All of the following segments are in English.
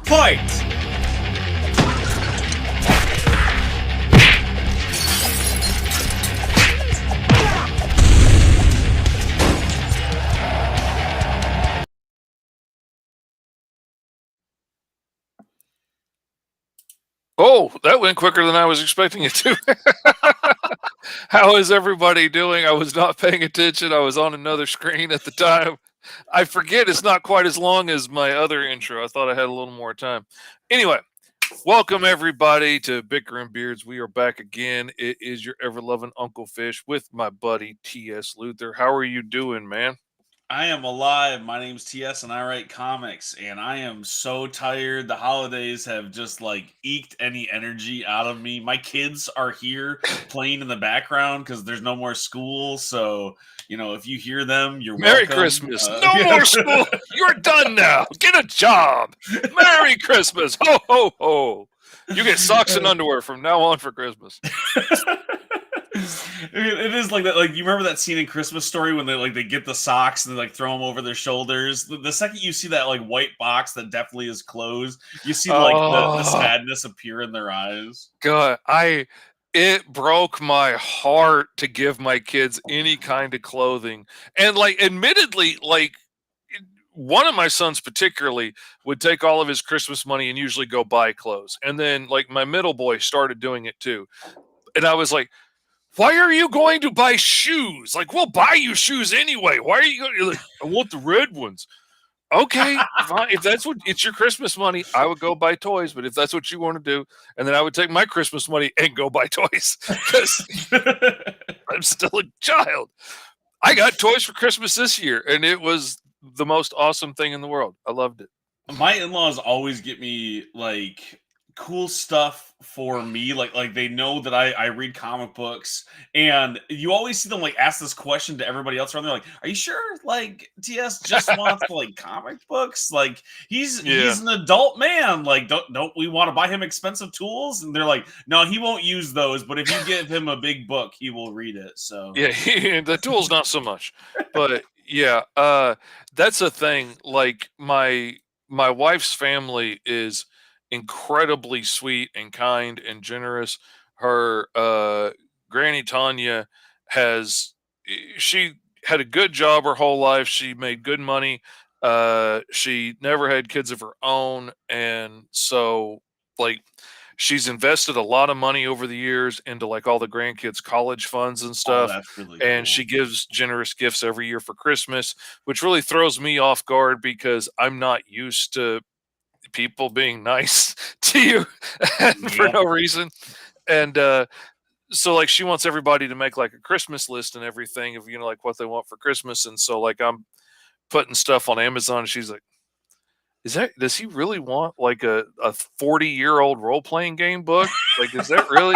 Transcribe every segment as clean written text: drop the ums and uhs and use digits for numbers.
Fight! Oh, that went quicker than I was expecting it to. How is everybody doing? I was not paying attention. I was on another screen at the time. I forget it's not quite as long as my other intro. I thought I had a little more time. Anyway, welcome everybody to Bicker and Beards. We are back again. It is your ever loving Uncle Fish with my buddy T.S. Luther. How are you doing, man? I am alive. My name's TS and I write comics, and I am so tired. The holidays have just eked any energy out of me. My kids are here playing in the background because there's no more school. So, if you hear them, you're Merry welcome. Christmas. No more school. You're done now. Get a job. Merry Christmas. Ho, ho, ho. You get socks and underwear from now on for Christmas. It is like that. Like, you remember that scene in Christmas Story when they get the socks and they throw them over their shoulders. The second you see that white box that definitely is closed, you see the sadness appear in their eyes. God, it broke my heart to give my kids any kind of clothing. And admittedly, one of my sons particularly would take all of his Christmas money and usually go buy clothes. And then my middle boy started doing it too. And I was like, why are you going to buy shoes? We'll buy you shoes anyway. Why are you going? I want the red ones. Okay, fine. If that's what it's your Christmas money, I would go buy toys. But if that's what you want to do, and then I would take my Christmas money and go buy toys because I'm still a child. I got toys for Christmas this year, and it was the most awesome thing in the world. I loved it. My in-laws always get me cool stuff for me. Like they know that I read comic books, and you always see them ask this question to everybody else around. They're like, "Are you sure TS just wants comic books? He's an adult man. Don't we want to buy him expensive tools?" And they're like, "No, he won't use those. But if you give him a big book, he will read it." So yeah, the tools not so much, but yeah, that's a thing. My wife's family is incredibly sweet and kind and generous. Her Granny Tanya she had a good job her whole life. She made good money. She never had kids of her own, and so she's invested a lot of money over the years into all the grandkids' college funds and stuff. that's really And cool. she gives generous gifts every year for Christmas, which really throws me off guard because I'm not used to people being nice to you for no reason. And so she wants everybody to make a Christmas list and everything of what they want for Christmas. And so I'm putting stuff on Amazon, and she's like, does he really want a 40-year-old role-playing game book? Is that really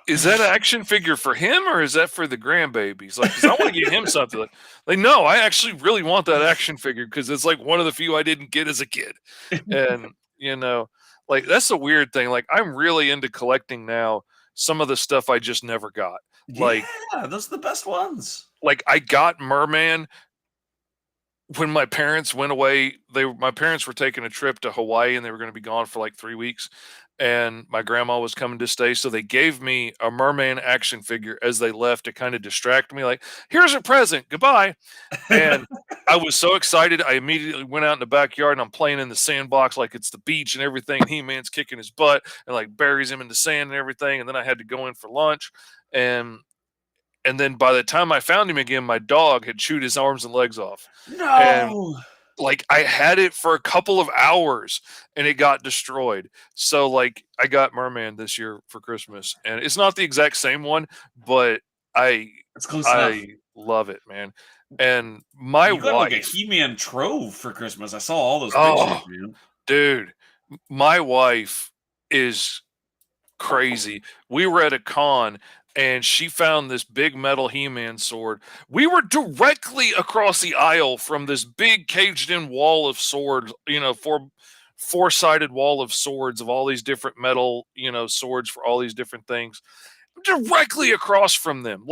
is that an action figure for him, or is that for the grandbabies? Because I want to get him something. No, I actually really want that action figure because it's one of the few I didn't get as a kid. And that's a weird thing. I'm really into collecting now some of the stuff I just never got. Yeah, those are the best ones. I got Merman when my parents went away. My parents were taking a trip to Hawaii, and they were going to be gone for 3 weeks. And my grandma was coming to stay, so they gave me a Merman action figure as they left to kind of distract me. Here's a present, goodbye. And I was so excited, I immediately went out in the backyard, and I'm playing in the sandbox like it's the beach and everything. And He-Man's kicking his butt and buries him in the sand and everything. And then I had to go in for lunch, and then by the time I found him again, my dog had chewed his arms and legs off. No. And I had it for a couple of hours and it got destroyed. So I got Merman this year for Christmas, and it's not the exact same one, but it's close enough. Love it, man. And my you got wife, a He-Man trove for Christmas. I saw all those pictures, man. Dude, my wife is crazy. We were at a con, and she found this big metal He-Man sword. We were directly across the aisle from this big caged-in wall of swords, four-sided wall of swords of all these different metal, swords for all these different things. Directly across from them.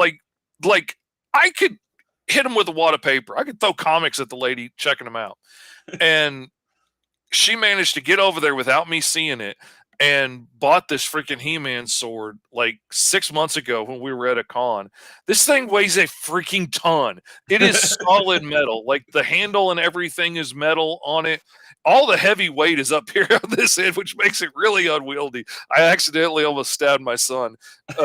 I could hit them with a wad of paper. I could throw comics at the lady checking them out. And she managed to get over there without me seeing it and bought this freaking He-Man sword like 6 months ago when we were at a con. This thing weighs a freaking ton. It is solid metal. Like the handle and everything is metal on it. All the heavy weight is up here on this end, which makes it really unwieldy. I accidentally almost stabbed my son as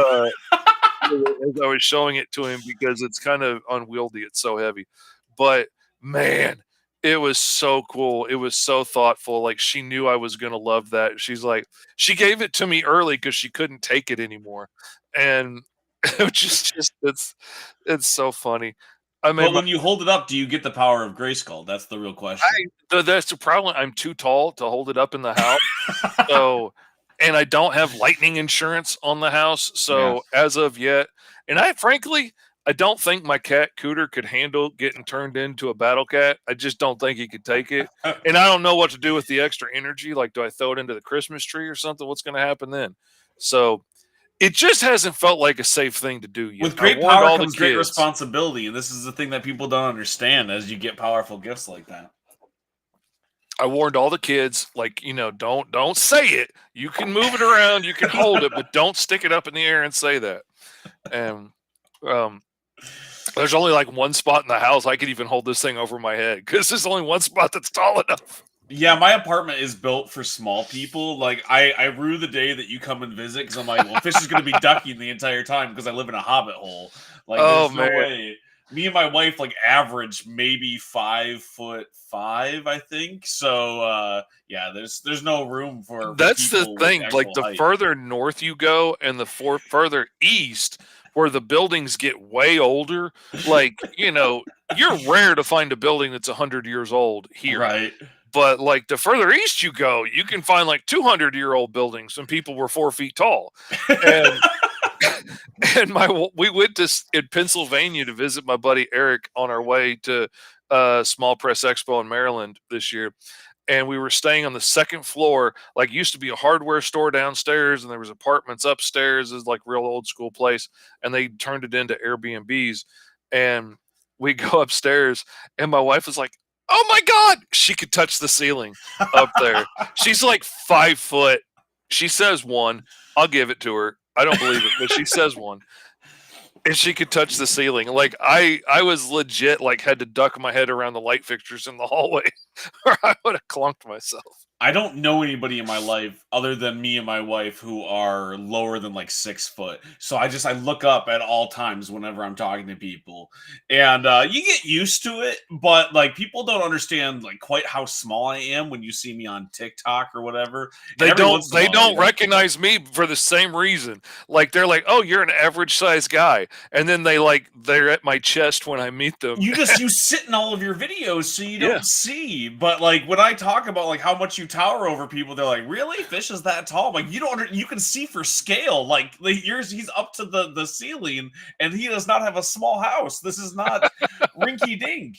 I was showing it to him because it's kind of unwieldy. It's so heavy. But man, it was so cool. It was so thoughtful. Like she knew I was gonna love that. She's like, she gave it to me early because she couldn't take it anymore, and it just it's so funny. I made But my when you hold it up, do you get the power of Grayskull? That's the real question. that's the problem. I'm too tall to hold it up in the house. So, and I don't have lightning insurance on the house. Yeah. So as of yet, and I frankly, I don't think my cat Cooter could handle getting turned into a battle cat. I just don't think he could take it. And I don't know what to do with the extra energy. Like, do I throw it into the Christmas tree or something? What's going to happen then? So it just hasn't felt like a safe thing to do yet. With I great warned power all the comes great kids. responsibility, and this is the thing that people don't understand as you get powerful gifts like that. I warned all the kids, like, don't say it. You can move it around, you can hold it, but don't stick it up in the air and say that. And um, there's only like one spot in the house I could even hold this thing over my head because there's only one spot that's tall enough. Yeah, my apartment is built for small people. Like, I rue the day that you come and visit because I'm like, well, Fish is going to be ducking the entire time because I live in a hobbit hole. Like, Oh there's no man, way. Me and my wife like average maybe 5'5", I think. So yeah, there's no room for that's the people with thing. Like actual the height. further north you go, and the further east, where the buildings get way older, like you're rare to find a building that's 100 years old here. Right. But like the further east you go, you can find like 200-year-old buildings and people were 4 feet tall. And and we went to in Pennsylvania to visit my buddy Eric on our way to Small Press Expo in Maryland this year. And we were staying on the second floor. Like, used to be a hardware store downstairs, and there was apartments upstairs. It's like real old school place, and they turned it into Airbnbs. And we go upstairs, and my wife was like, "Oh my god!" She could touch the ceiling up there. She's like 5 foot. She says one. I'll give it to her. I don't believe it, but she says one, and she could touch the ceiling. Like I was legit like had to duck my head around the light fixtures in the hallway, or I would have clunked myself. I don't know anybody in my life other than me and my wife who are lower than like 6 foot. So I look up at all times whenever I'm talking to people, and you get used to it. But like people don't understand like quite how small I am when you see me on TikTok or whatever. And They every don't once in a they while, don't recognize me for the same reason. Like they're like, "Oh, you're an average size guy," and then they're at my chest when I meet them. you sit in all of your videos so you Yeah, don't see. But like when I talk about like how much you tower over people, they're like, really? Fish is that tall? I'm like, you can see for scale. Like yours, he's up to the ceiling, and he does not have a small house. This is not rinky dink.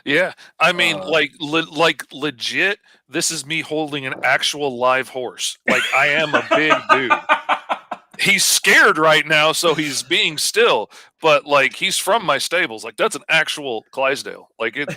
yeah. I mean, Uh, like legit. This is me holding an actual live horse. Like I am a big dude. He's scared right now, so he's being still. But like he's from my stables. Like that's an actual Clydesdale. Like it.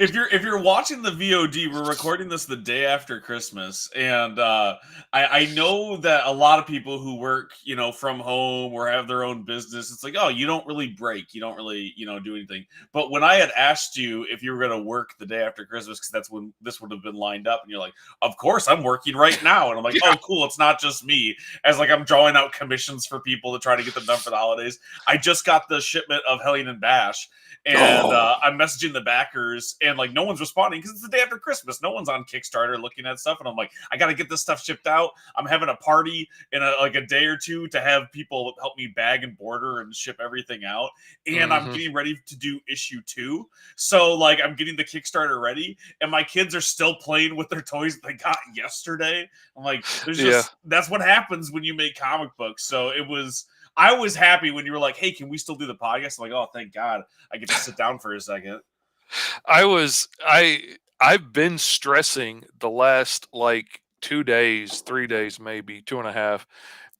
if you're watching the VOD, we're recording this the day after Christmas, and I know that a lot of people who work, from home or have their own business, it's like, oh, you don't really break, you don't really, do anything. But when I had asked you if you were going to work the day after Christmas, because that's when this would have been lined up, and you're like, of course, I'm working right now, and I'm like, Yeah. oh, cool, it's not just me. As like I'm drawing out commissions for people to try to get them done for the holidays. I just got the shipment of Hellion and Bash, and Oh. I'm messaging the backers, and like no one's responding because it's the day after Christmas. No one's on Kickstarter looking at stuff, and I'm like, I got to get this stuff shipped out. I'm having a party in a day or two to have people help me bag and border and ship everything out, and I'm Mm-hmm. getting ready to do issue 2. So like I'm getting the Kickstarter ready, and my kids are still playing with their toys they got yesterday. I'm like, Yeah. that's what happens when you make comic books. So I was happy when you were like, "Hey, can we still do the podcast?" I'm like, "Oh, thank God, I get to sit down for a second." I've been stressing the last like 2 days, 3 days, maybe 2.5,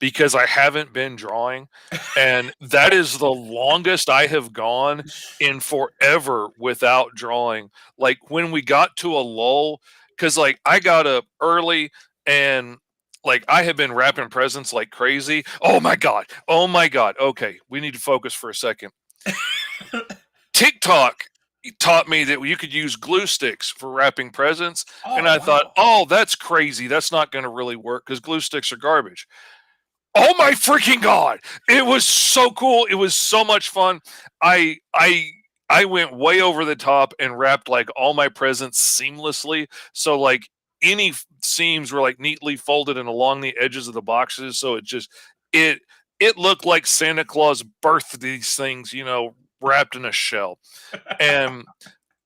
because I haven't been drawing, and that is the longest I have gone in forever without drawing. Like when we got to a lull, because like I got up early and like I have been wrapping presents like crazy. Oh my god! Oh my god! Okay, we need to focus for a second. TikTok taught me that you could use glue sticks for wrapping presents, and Oh, I thought, wow. oh, that's crazy. That's not going to really work because glue sticks are garbage. Oh my freaking god! It was so cool. It was so much fun. I I I went way over the top and wrapped like all my presents seamlessly. So like any seams were like neatly folded and along the edges of the boxes. So it it looked like Santa Claus birthed these things, wrapped in a shell. And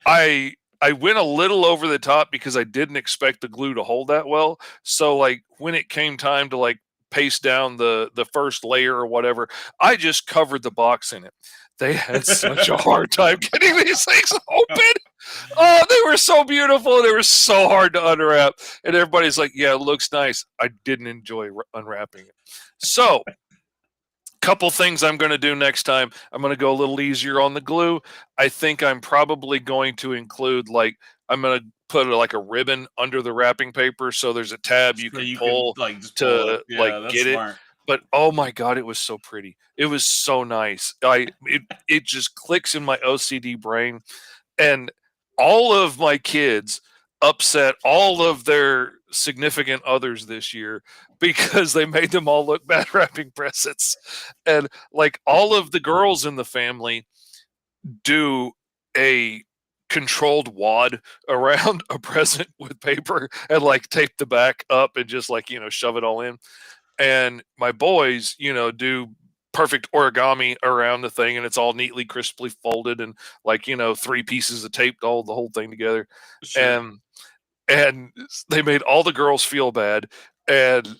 I went a little over the top because I didn't expect the glue to hold that well. So like when it came time to like paste down the first layer or whatever, I just covered the box in it. They had such a hard time getting these things open. Oh, they were so beautiful. They were so hard to unwrap. And everybody's like, yeah, it looks nice. I didn't enjoy unwrapping it. So couple things I'm going to do next time. I'm going to go a little easier on the glue. I think I'm probably going to include like I'm going to put like a ribbon under the wrapping paper so there's a tab you So can you can, pull like, just pull it. to like Yeah, that's get it. smart. But oh my god, it was so pretty. It was so nice. It just clicks in my OCD brain, and all of my kids upset all of their significant others this year because they made them all look bad wrapping presents. And like all of the girls in the family do a controlled wad around a present with paper and like tape the back up and just like, shove it all in. And my boys, do perfect origami around the thing and it's all neatly crisply folded and like, three pieces of tape to hold the whole thing together. Sure. And they made all the girls feel bad, and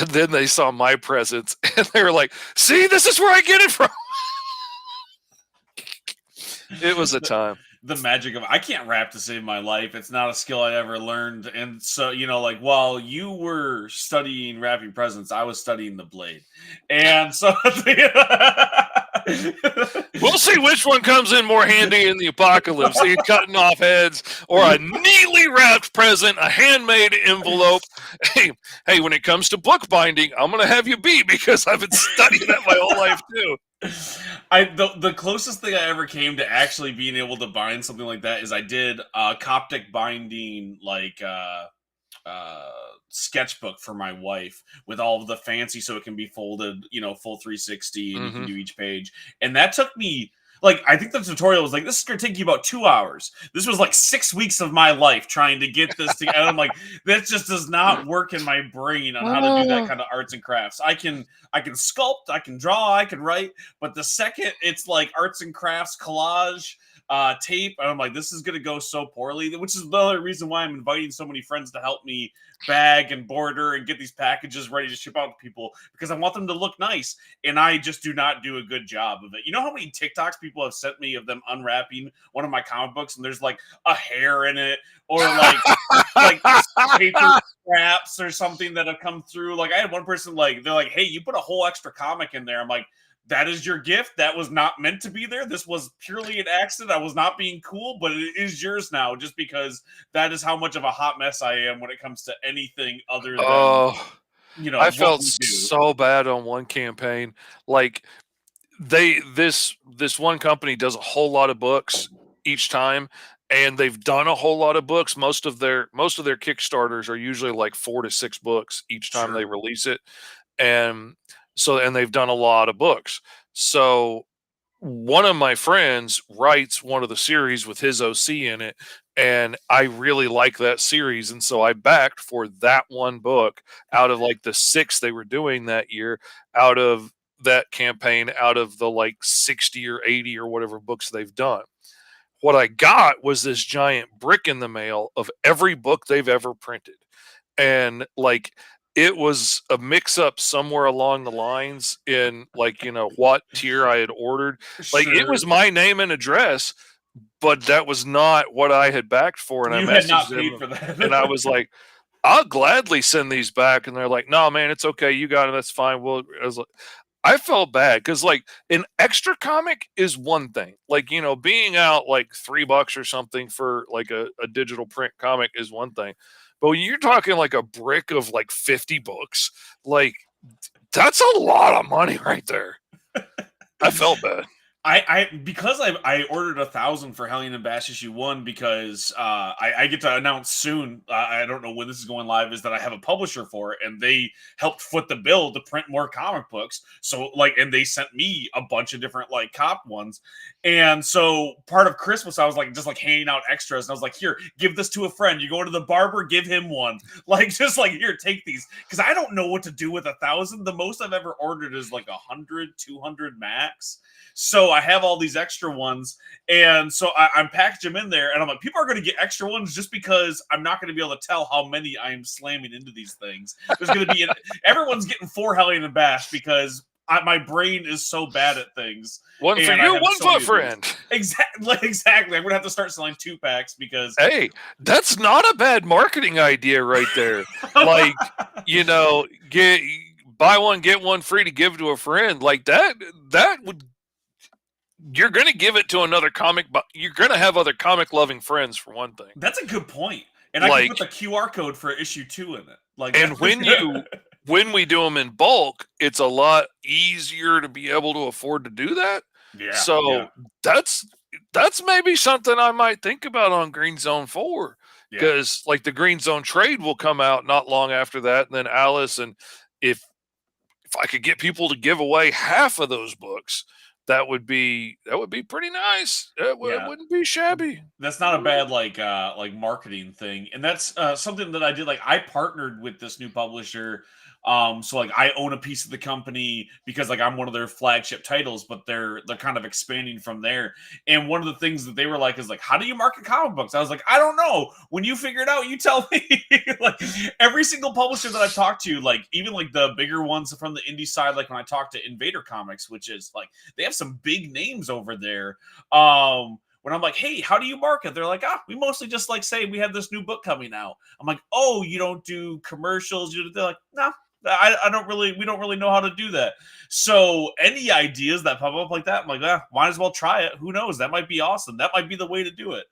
then they saw my presents and they were like, see, this is where I get it from. It was a time. The magic of I can't rap to save my life. It's not a skill I ever learned. And so, like while you were studying rapping presents, I was studying the blade. And so We'll see which one comes in more handy in the apocalypse, the cutting off heads or a neatly wrapped present, a handmade envelope. Hey, when it comes to bookbinding, I'm going to have you beat because I've been studying that my whole life too. The closest thing I ever came to actually being able to bind something like that is I did Coptic binding like sketchbook for my wife with all of the fancy so it can be folded, full 360 and you can do each page. And that took me like I think the tutorial was like this is gonna take you about 2 hours. This was like 6 weeks of my life trying to get this together. And I'm like, that just does not work in my brain on how to do that kind of arts and crafts. I can sculpt, I can draw, I can write, but the second it's like arts and crafts collage tape, and I'm like, this is gonna go so poorly, which is the other reason why I'm inviting so many friends to help me bag and border and get these packages ready to ship out to people because I want them to look nice, and I just do not do a good job of it. You know how many TikToks people have sent me of them unwrapping one of my comic books and there's like a hair in it or like paper scraps or something that have come through. Like I had one person like they're like, hey, you put a whole extra comic in there. I'm like, that is your gift. That was not meant to be there. This was purely an accident. I was not being cool, but it is yours now just because that is how much of a hot mess I am when it comes to anything other than, Oh, I what felt we do. so bad on one campaign. Like this one company does a whole lot of books each time, and they've done a whole lot of books. Most of their Kickstarters are usually like 4 to 6 books each time they Sure. release it. And and they've done a lot of books. So one of my friends writes one of the series with his OC in it, and I really like that series, and so I backed for that one book out of like the 6 they were doing that year, out of that campaign, out of the like 60 or 80 or whatever books they've done. What I got was this giant brick in the mail of every book they've ever printed. And like it was a mix up somewhere along the lines in like, what tier I had ordered. Like it Sure. was my name and address, but that was not what I had backed for. And I You had not messaged paid them for and I that. was like, I'll gladly send these back. And they're like, no, man, it's okay. You got it. That's fine. Well, I was like, I felt bad because like an extra comic is one thing. Like, you know, being out like $3 or something for like a digital print comic is one thing. But when you're talking like a brick of like 50 books, like that's a lot of money right there. I felt bad. Because I ordered 1,000 for Hellion and Bash issue 1 because I get to announce soon. I don't know when this is going live. Is that I have a publisher for it, and they helped foot the bill to print more comic books. So like, and they sent me a bunch of different like cop ones, and so part of Christmas I was like just like handing out extras, and I was like, here, give this to a friend. You go to the barber, give him one. Like just like here, take these, because I don't know what to do with 1,000. The most I've ever ordered is like 100, 200 max. So I have all these extra ones, and so I'm packaging them in there, and I'm like, people are going to get extra ones just because I'm not going to be able to tell how many I am slamming into these things. There's going to be everyone's getting 4 Hellion and Bash because my brain is so bad at things. One for you, one for a friend. Exactly. I'm going to have to start selling 2-packs because hey, that's not a bad marketing idea right there. Like, you know, buy one get one free to give to a friend. Like that would. You're going to give it to another comic, but you're going to have other comic loving friends for one thing. That's a good point. And I can put the QR code for issue 2 in it. Like, and when we do them in bulk, it's a lot easier to be able to afford to do that. Yeah. So that's maybe something I might think about on Green Zone 4, because like the Green Zone trade will come out not long after that, and then Alice, and if I could get people to give away half of those books, that would be pretty nice. It wouldn't be shabby. That's not a bad like marketing thing, and that's something that I did. Like I partnered with this new publisher, so like I own a piece of the company because like I'm one of their flagship titles, but they're kind of expanding from there. And one of the things that they were like is like, how do you market comic books? I was like, I don't know. When you figure it out, you tell me. Like every single publisher that I've talked to, like even like the bigger ones from the indie side, like when I talked to Invader Comics, which is like they have some big names over there. When I'm like, hey, how do you market? They're like, we mostly just like say we have this new book coming out. I'm like, oh, you don't do commercials? They're like, no. I don't really, we don't really know how to do that. So any ideas that pop up like that, I'm like, might as well try it. Who knows? That might be awesome. That might be the way to do it.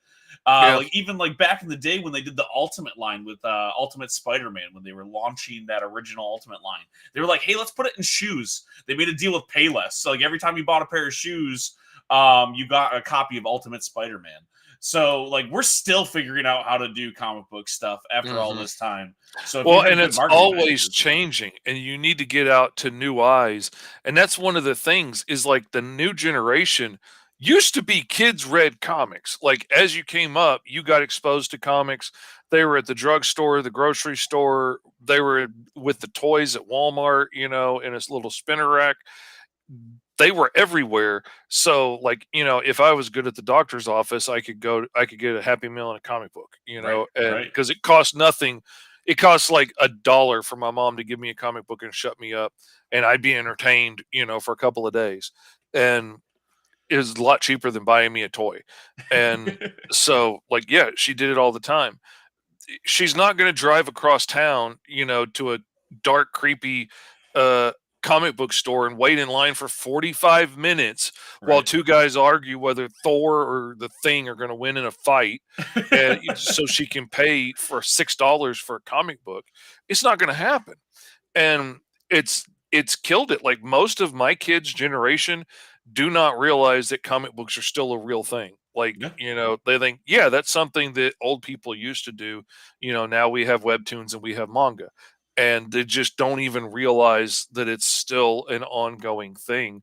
Like even like back in the day when they did the Ultimate line with Ultimate Spider-Man, when they were launching that original Ultimate line, they were like, hey, let's put it in shoes. They made a deal with Payless. So like every time you bought a pair of shoes, you got a copy of Ultimate Spider-Man. So like we're still figuring out how to do comic book stuff after all this time. So and it's always changing, and you need to get out to new eyes. And that's one of the things is like the new generation used to be kids read comics. Like as you came up, you got exposed to comics. They were at the drugstore, the grocery store. They were with the toys at Walmart, you know, in a little spinner rack. They were everywhere. So like, you know, if I was good at the doctor's office, I could get a Happy Meal and a comic book, you know, and because it costs nothing. It costs like $1 for my mom to give me a comic book and shut me up, and I'd be entertained, you know, for a couple of days. And it was a lot cheaper than buying me a toy. And so like, yeah, she did it all the time. She's not going to drive across town, you know, to a dark, creepy, comic book store and wait in line for 45 minutes while two guys argue whether Thor or the Thing are going to win in a fight, and so she can pay for $6 for a comic book. It's not going to happen. And it's killed it. Like most of my kids' generation do not realize that comic books are still a real thing. Like, you know, they think, yeah, that's something that old people used to do. You know, now we have webtoons and we have manga, and they just don't even realize that it's still an ongoing thing.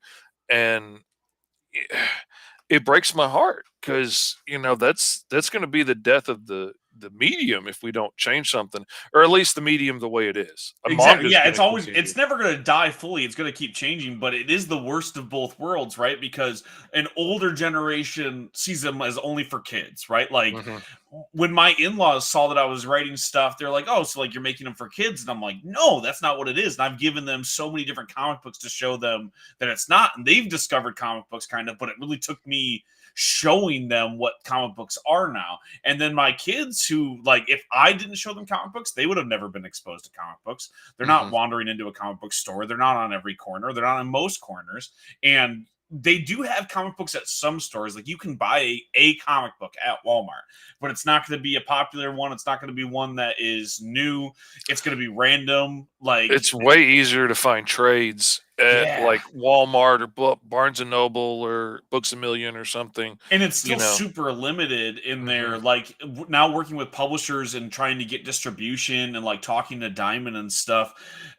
And it breaks my heart because, you know, that's going to be the death of the medium if we don't change something, or at least the medium the way it is. Exactly. Yeah, it's never going to die fully. It's going to keep changing, but it is the worst of both worlds, right? Because an older generation sees them as only for kids, right? Like when my in-laws saw that I was writing stuff, they're like, oh, so like you're making them for kids. And I'm like, no, that's not what it is. And I've given them so many different comic books to show them that it's not. And they've discovered comic books kind of, but it really took me showing them what comic books are now. And then my kids, who, like, if I didn't show them comic books, they would have never been exposed to comic books. They're not Mhm. wandering into a comic book store. They're not on every corner. They're not on most corners. And they do have comic books at some stores. Like, you can buy a comic book at Walmart, but it's not going to be a popular one. It's not going to be one that is new. It's going to be random. Like, It's way easier to find trades at, yeah. like, Walmart or Barnes& and Noble or Books A Million or something, And it's you still know? super limited in there. Mhm. Like, now working with publishers and trying to get distribution and like talking to Diamond and stuff.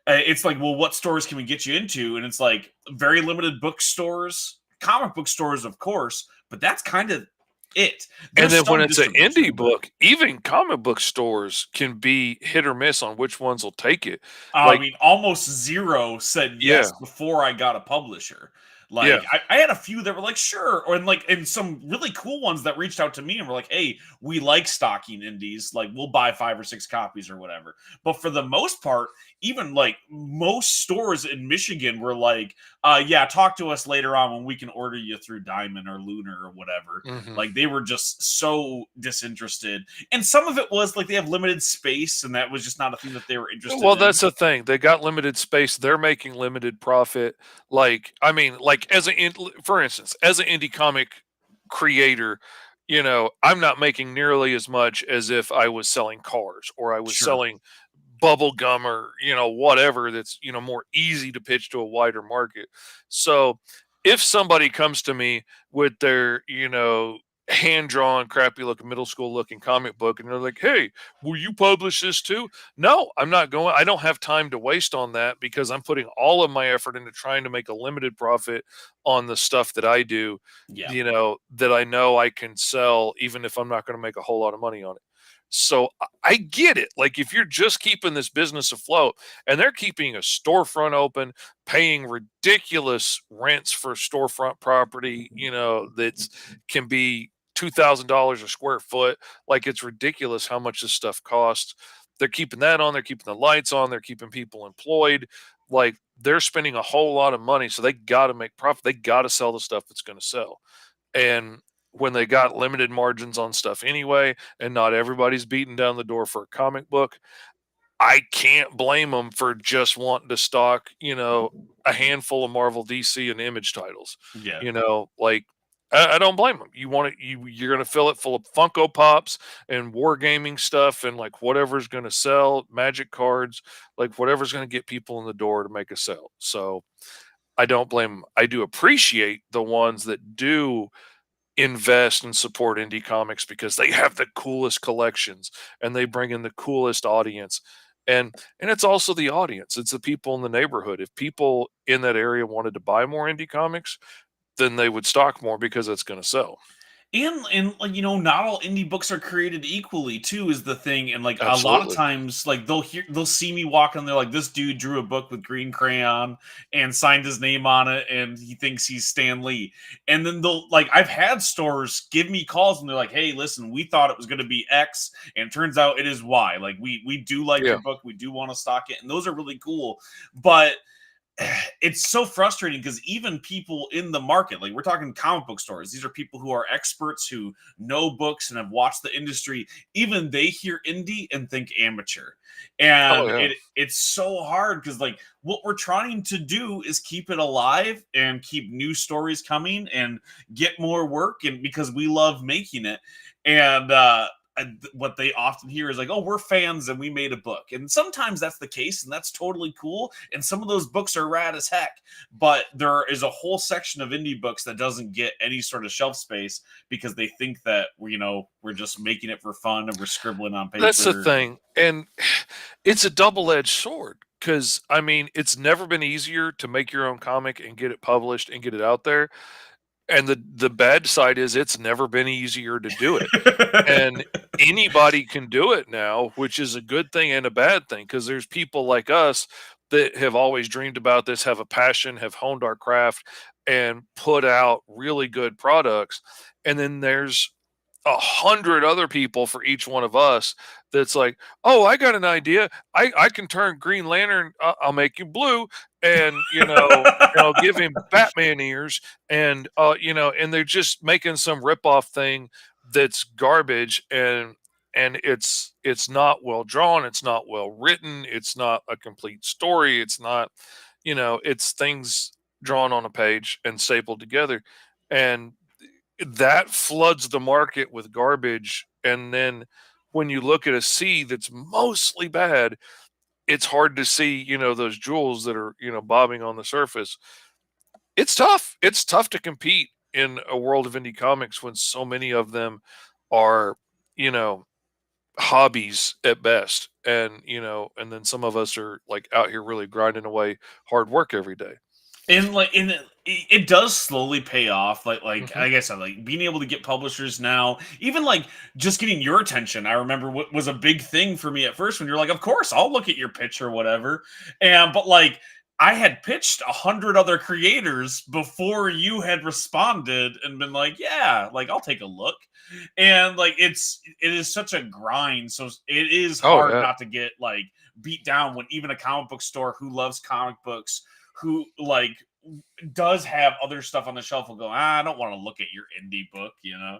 It's like, well, what stores can we get you into? And it's like very limited bookstores, comic book stores, of course, but that's kind of it. And There's then when some it's an indie distribution, but book, even comic book stores can be hit or miss on which ones will take it. I Like, mean, almost zero said yeah, yes before I got a publisher. yeah, Like, I had a few that were like, sure, or and some really cool ones that reached out to me and were like, hey, we like stocking indies, like we'll buy 5 or 6 copies or whatever. But for the most part, even like most stores in Michigan were like, yeah, talk to us later on when we can order you through Diamond or Lunar or whatever. mhm. Like, they were just so disinterested. And some of it was like they have limited space, and that was just not a thing that they were interested Well, in. that's the thing. They got limited space. They're making limited profit. Like, I mean, like for instance, as an indie comic creator, I'm not making nearly as much as if I was selling cars or I was Sure. selling bubble gum or whatever that's more easy to pitch to a wider market. So if somebody comes to me with their hand drawn crappy looking middle school looking comic book and they're like, hey, will you publish this too? No, I'm not going. I don't have time to waste on that because I'm putting all of my effort into trying to make a limited profit on the stuff that I do, Yeah. that I know I can sell even if I'm not going to make a whole lot of money on it. So I get it. Like, if you're just keeping this business afloat and they're keeping a storefront open, paying ridiculous rents for storefront property, that's can be $2,000 a square foot. Like, it's ridiculous how much this stuff costs. They're keeping that on. They're keeping the lights on. They're keeping people employed. Like, they're spending a whole lot of money, so they got to make profit. They got to sell the stuff that's going to sell. And when they got limited margins on stuff anyway, and not everybody's beating down the door for a comic book, I can't blame them for just wanting to stock, a handful of Marvel, DC, and Image titles. Yeah. Like, I don't blame them. You want it, you're going to fill it full of Funko Pops and wargaming stuff and like whatever's going to sell, Magic cards, like whatever's going to get people in the door to make a sale. So I don't blame them. I do appreciate the ones that do invest and support indie comics because they have the coolest collections and they bring in the coolest audience. And it's also the audience. It's the people in the neighborhood. If people in that area wanted to buy more indie comics, then they would stock more because it's going to sell. And like, not all indie books are created equally too, is the thing. And like a lot of Absolutely. times, like they'll see me walking, they're like, this dude drew a book with green crayon and signed his name on it and he thinks he's Stan Lee. And then they'll, like, I've had stores give me calls and they're like, hey, listen, we thought it was going to be X and it turns out it is Y. Like, we do like Yeah. your book, we do want to stock it, and those are really cool. But it's so frustrating because even people in the market, like we're talking comic book stores, these are people who are experts who know books and have watched the industry. Even they hear indie and think amateur, Oh and yeah. it's so hard because like what we're trying to do is keep it alive and keep new stories coming and get more work, and because we love making it. And what they often hear is like, oh, we're fans and we made a book. And sometimes that's the case, and that's totally cool. And some of those books are rad as heck. But there is a whole section of indie books that doesn't get any sort of shelf space because they think that we're just making it for fun and we're scribbling on That's the paper. thing. And it's a double-edged sword because I mean, it's never been easier to make your own comic and get it published and get it out there. And the bad side is it's never been easier to do it. And anybody can do it now, which is a good thing and a bad thing because there's people like us that have always dreamed about this, have a passion, have honed our craft, and put out really good products. And then there's 100 other people for each one of us that's like, oh, I got an idea. I can turn Green Lantern, I'll make you blue, and I'll give him Batman ears, and and they're just making some ripoff thing that's garbage, and it's not well drawn, it's not well written, it's not a complete story, it's not, it's things drawn on a page and stapled together, and that floods the market with garbage. And then when you look at a sea that's mostly bad, it's hard to see, those jewels that are, bobbing on the surface. It's tough. It's tough to compete in a world of indie comics when so many of them are, you know, hobbies at best. And then some of us are like out here really grinding away hard work every day. And it does slowly pay off. Like Mhm. I guess like being able to get publishers now, even like just getting your attention. I remember what was a big thing for me at first when you're like, of course I'll look at your pitch or whatever. And but like I had pitched 100 other creators before you had responded and been like, yeah, like I'll take a look. And like it is such a grind. So it is Oh hard yeah. not to get like beat down when even a comic book store who loves comic books, who like does have other stuff on the shelf will go, I don't want to look at your indie book, you know.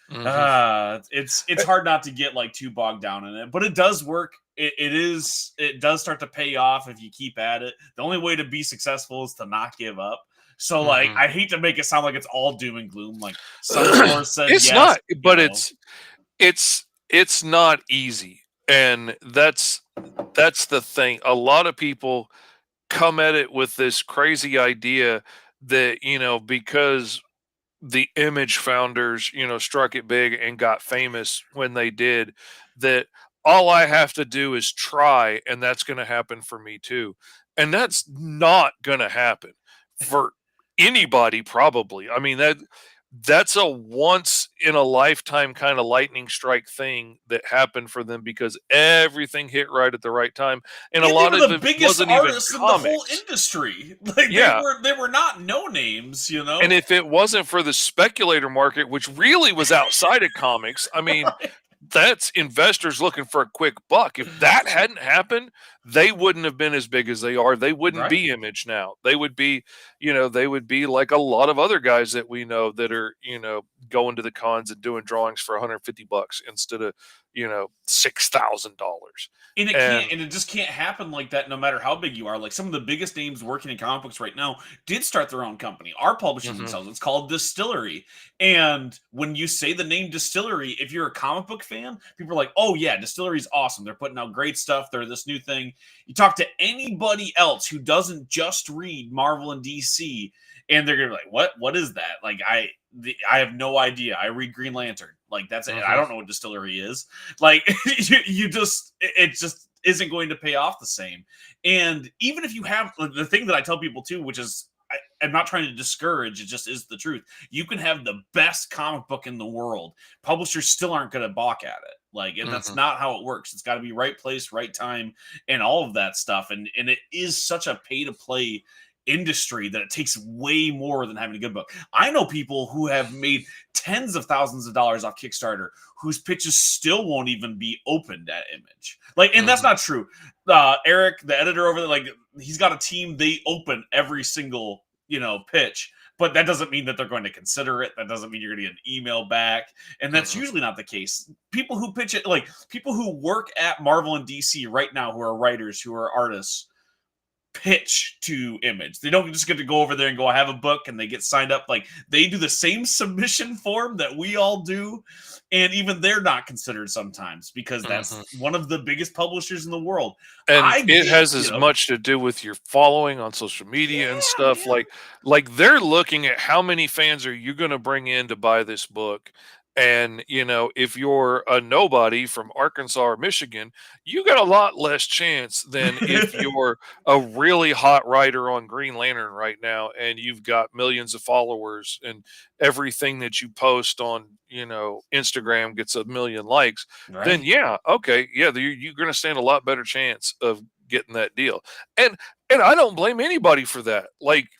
Hmm. It's hard not to get like too bogged down in it, but it does work. It does start to pay off if you keep at it. The only way to be successful is to not give up. So like Hmm. I hate to make it sound like it's all doom and gloom. Like some stores said It's yes, not, you but know. it's not easy, and that's the thing. A lot of people come at it with this crazy idea that because the Image founders, struck it big and got famous when they did, that all I have to do is try and that's going to happen for me too. And that's not going to happen for anybody probably. I mean that's a once in a lifetime kind of lightning strike thing that happened for them because everything hit right at the right time, and a And they lot were of the it biggest wasn't even artists in the whole comics. industry. Like Yeah, they were not no names, you and know. if it wasn't for the speculator market, which really was outside of comics, I mean, Right. that's investors looking for a quick buck. If that hadn't happened, they wouldn't have been as big as they are. They wouldn't Right. be Image now. They would be, they would be like a lot of other guys that we know that are, going to the cons and doing drawings for 150 bucks instead of, $6,000. And And it just can't happen like that no matter how big you are. Like some of the biggest names working in comic books right now did start their own company, are publishing mhm, themselves. It's called Distillery. And when you say the name Distillery, if you're a comic book fan, people are like, oh yeah, Distillery's awesome. They're putting out great stuff. They're this new thing. You talk to anybody else who doesn't just read Marvel and DC, and they're gonna be like, what is that? Like I have no idea. I read Green Lantern. Like that's it. I mhm, don't know what Distillery is. Like you just it just isn't going to pay off the same. And even if you have the thing that I tell people too, which is I'm not trying to discourage, it just is the truth. You can have the best comic book in the world. Publishers still aren't going to balk at it. Like, and that's mhm, not how it works. It's got to be right place, right time, and all of that stuff. And it is such a pay to play industry that it takes way more than having a good book. I know people who have made tens of thousands of dollars off Kickstarter whose pitches still won't even be opened at Image. Like, and that's mhm, not true. Eric, the editor over there, like he's got a team. They open every single pitch, but that doesn't mean that they're going to consider it. That doesn't mean you're going to get an email back, and that's mhm, usually not the case. People who pitch it, like people who work at Marvel and DC right now, who are writers, who are artists, pitch to Image. They don't just get to go over there and go, I have a book, and they get signed up. Like they do the same submission form that we all do. And even they're not considered sometimes because mhm. that's one of the biggest publishers in the world. And I it get, has as much to do with your following on social media and yeah, stuff, man. like they're looking at how many fans are you gonna bring in to buy this book, and, if you're a nobody from Arkansas or Michigan, you got a lot less chance than if you're a really hot writer on Green Lantern right now, and you've got millions of followers, and everything that you post on, Instagram gets a million likes, then Right. yeah, okay, yeah, you're going to stand a lot better chance of getting that deal. And and I don't blame anybody for that. Like,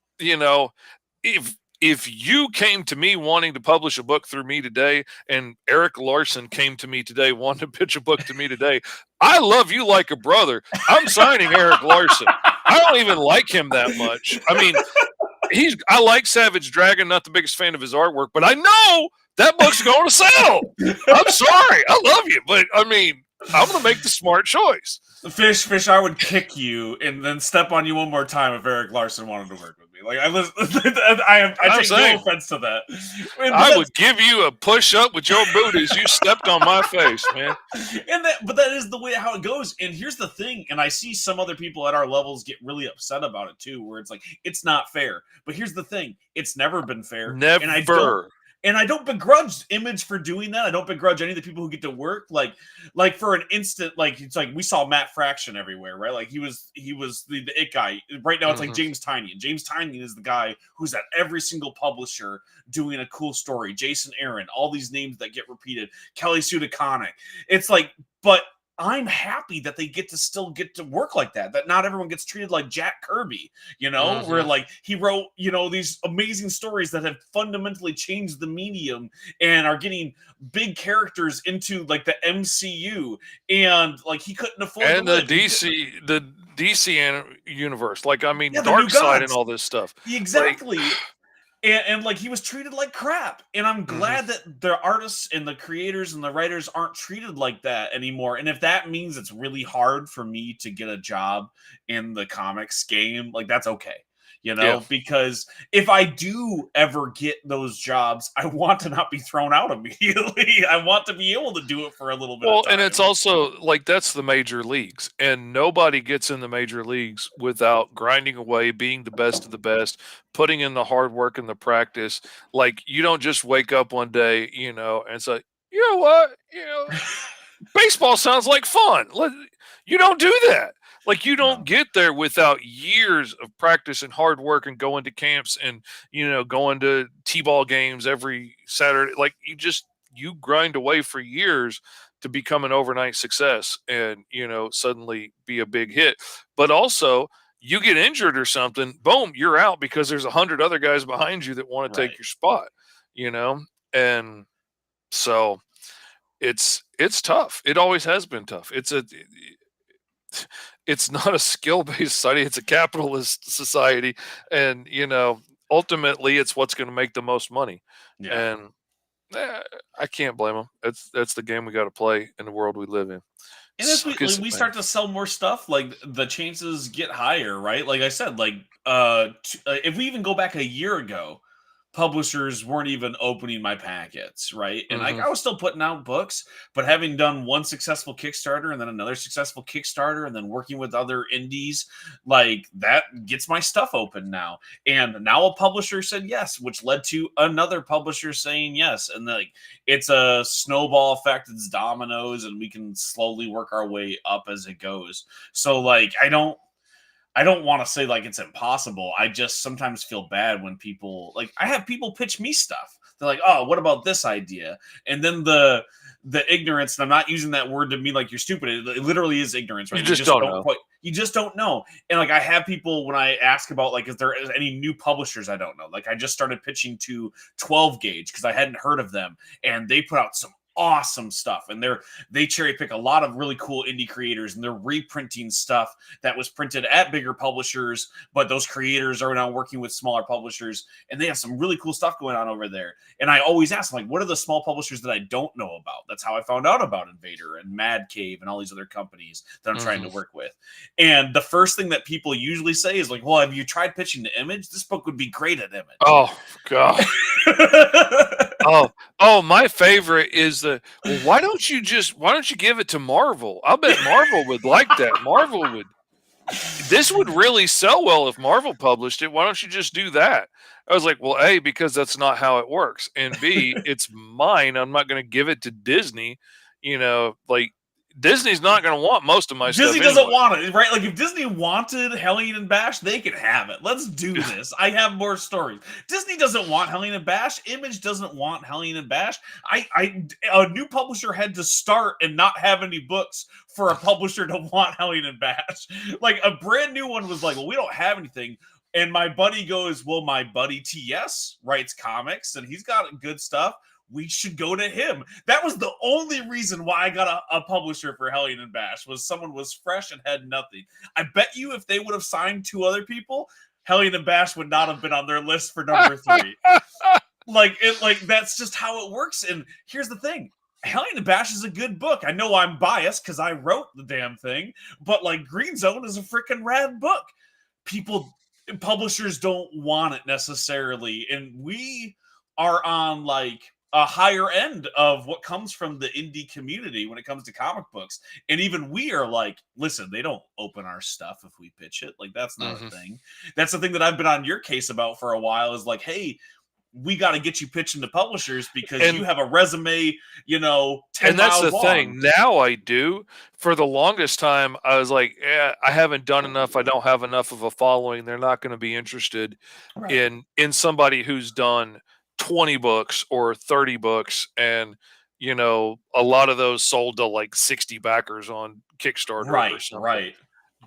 if if you came to me wanting to publish a book through me today, and Eric Larson came to me today wanting to pitch a book to me today, I love you like a brother. I'm signing Eric Larson. I don't even like him that much. I mean, I like Savage Dragon, not the biggest fan of his artwork, but I know that book's going to sell. I'm sorry. I love you, but I mean, I'm going to make the smart choice. Fish, I would kick you and then step on you one more time if Eric Larson wanted to work with me. Like I take no offense to that. I would give you a push up with your booties. You stepped on my face, man. But that is the way how it goes. And here's the thing, and I see some other people at our levels get really upset about it too, where it's like it's not fair. But here's the thing: it's never been fair. Never. And I don't begrudge Image for doing that. I don't begrudge any of the people who get to work. Like for an instant, like it's like we saw Matt Fraction everywhere, right? Like he was the it guy. Right now, it's like James Tynion. James Tynion is the guy who's at every single publisher doing a cool story. Jason Aaron, all these names that get repeated. Kelly Sue DeConnick. It's like, but I'm happy that they still get to work like that. That not everyone gets treated like Jack Kirby, where like he wrote, these amazing stories that have fundamentally changed the medium and are getting big characters into like the MCU, and like he couldn't afford the DC universe. Like I mean, Darkseid and all this stuff. Exactly. And like he was treated like crap, and I'm glad that the artists and the creators and the writers aren't treated like that anymore. And if that means it's really hard for me to get a job in the comics game, like that's okay, because if I do ever get those jobs, I want to not be thrown out immediately. I want to be able to do it for a little bit. Well, and it's also like that's the major leagues, and nobody gets in the major leagues without grinding away, being the best of the best, putting in the hard work and the practice. Like you don't just wake up one day, and say, you know what, baseball sounds like fun. You don't do that. Like you don't get there without years of practice and hard work and going to camps and, going to T-ball games every Saturday. Like you grind away for years to become an overnight success and, suddenly be a big hit. But also you get injured or something, boom, you're out because there's 100 other guys behind you that want to take your spot, And so it's tough. It always has been tough. It's not a skill-based society. It's a capitalist society. And, ultimately it's what's going to make the most money. Yeah. And I can't blame them. That's the game we got to play in the world we live in. And as we start to sell more stuff, like the chances get higher, right? Like I said, like if we even go back a year ago, publishers weren't even opening my packets, right? And I was still putting out books, but having done one successful Kickstarter and then another successful Kickstarter and then working with other indies, like that gets my stuff open now. And now a publisher said yes, which led to another publisher saying yes. And like it's a snowball effect, it's dominoes, and we can slowly work our way up as it goes. So like I don't want to say like it's impossible. I just sometimes feel bad when people like I have people pitch me stuff. They're like, "Oh, what about this idea?" And then the ignorance, and I'm not using that word to mean like you're stupid. It literally is ignorance, right? You just don't know. You just don't know. And like I have people when I ask about like, is there any new publishers I don't know? Like I just started pitching to 12 Gauge because I hadn't heard of them, and they put out some awesome stuff, and they cherry pick a lot of really cool indie creators, and they're reprinting stuff that was printed at bigger publishers, but those creators are now working with smaller publishers, and they have some really cool stuff going on over there. And I always ask, like, what are the small publishers that I don't know about? That's how I found out about Invader and Mad Cave and all these other companies that I'm trying to work with. And the first thing that people usually say is like, well, have you tried pitching to Image? This book would be great at Image. Oh god. My favorite is why don't you give it to Marvel? I bet Marvel would like that. This would really sell well if Marvel published it. Why don't you just do that? I was like, well, A, because that's not how it works. And B, it's mine. I'm not going to give it to Disney. Like Disney's not going to want most of my stuff. Disney doesn't want it, right? Like if Disney wanted Helene and Bash, they could have it. Let's do this. I have more stories. Disney doesn't want Helene and Bash. Image doesn't want Helene and Bash. A new publisher had to start and not have any books for a publisher to want Helene and Bash. Like a brand new one was like, well, we don't have anything. And my buddy goes, well, my buddy TS writes comics and he's got good stuff. We should go to him. That was the only reason why I got a publisher for Hellion and Bash, was someone was fresh and had nothing. I bet you if they would have signed 2 other people, Hellion and Bash would not have been on their list for number 3. Like that's just how it works. And here's the thing. Hellion and Bash is a good book. I know I'm biased because I wrote the damn thing, but like Green Zone is a freaking rad book. Publishers don't want it necessarily, and we are on like a higher end of what comes from the indie community when it comes to comic books. And even we are like, listen, they don't open our stuff if we pitch it. Like, that's not a thing. That's the thing that I've been on your case about for a while, is like, hey, we got to get you pitching to publishers because you have a resume, 10 and that's miles the long. thing. Now I do. For the longest time, I was like, I haven't done enough. I don't have enough of a following. They're not going to be interested in somebody who's done 20 books or 30 books. And, a lot of those sold to like 60 backers on Kickstarter or something. Right.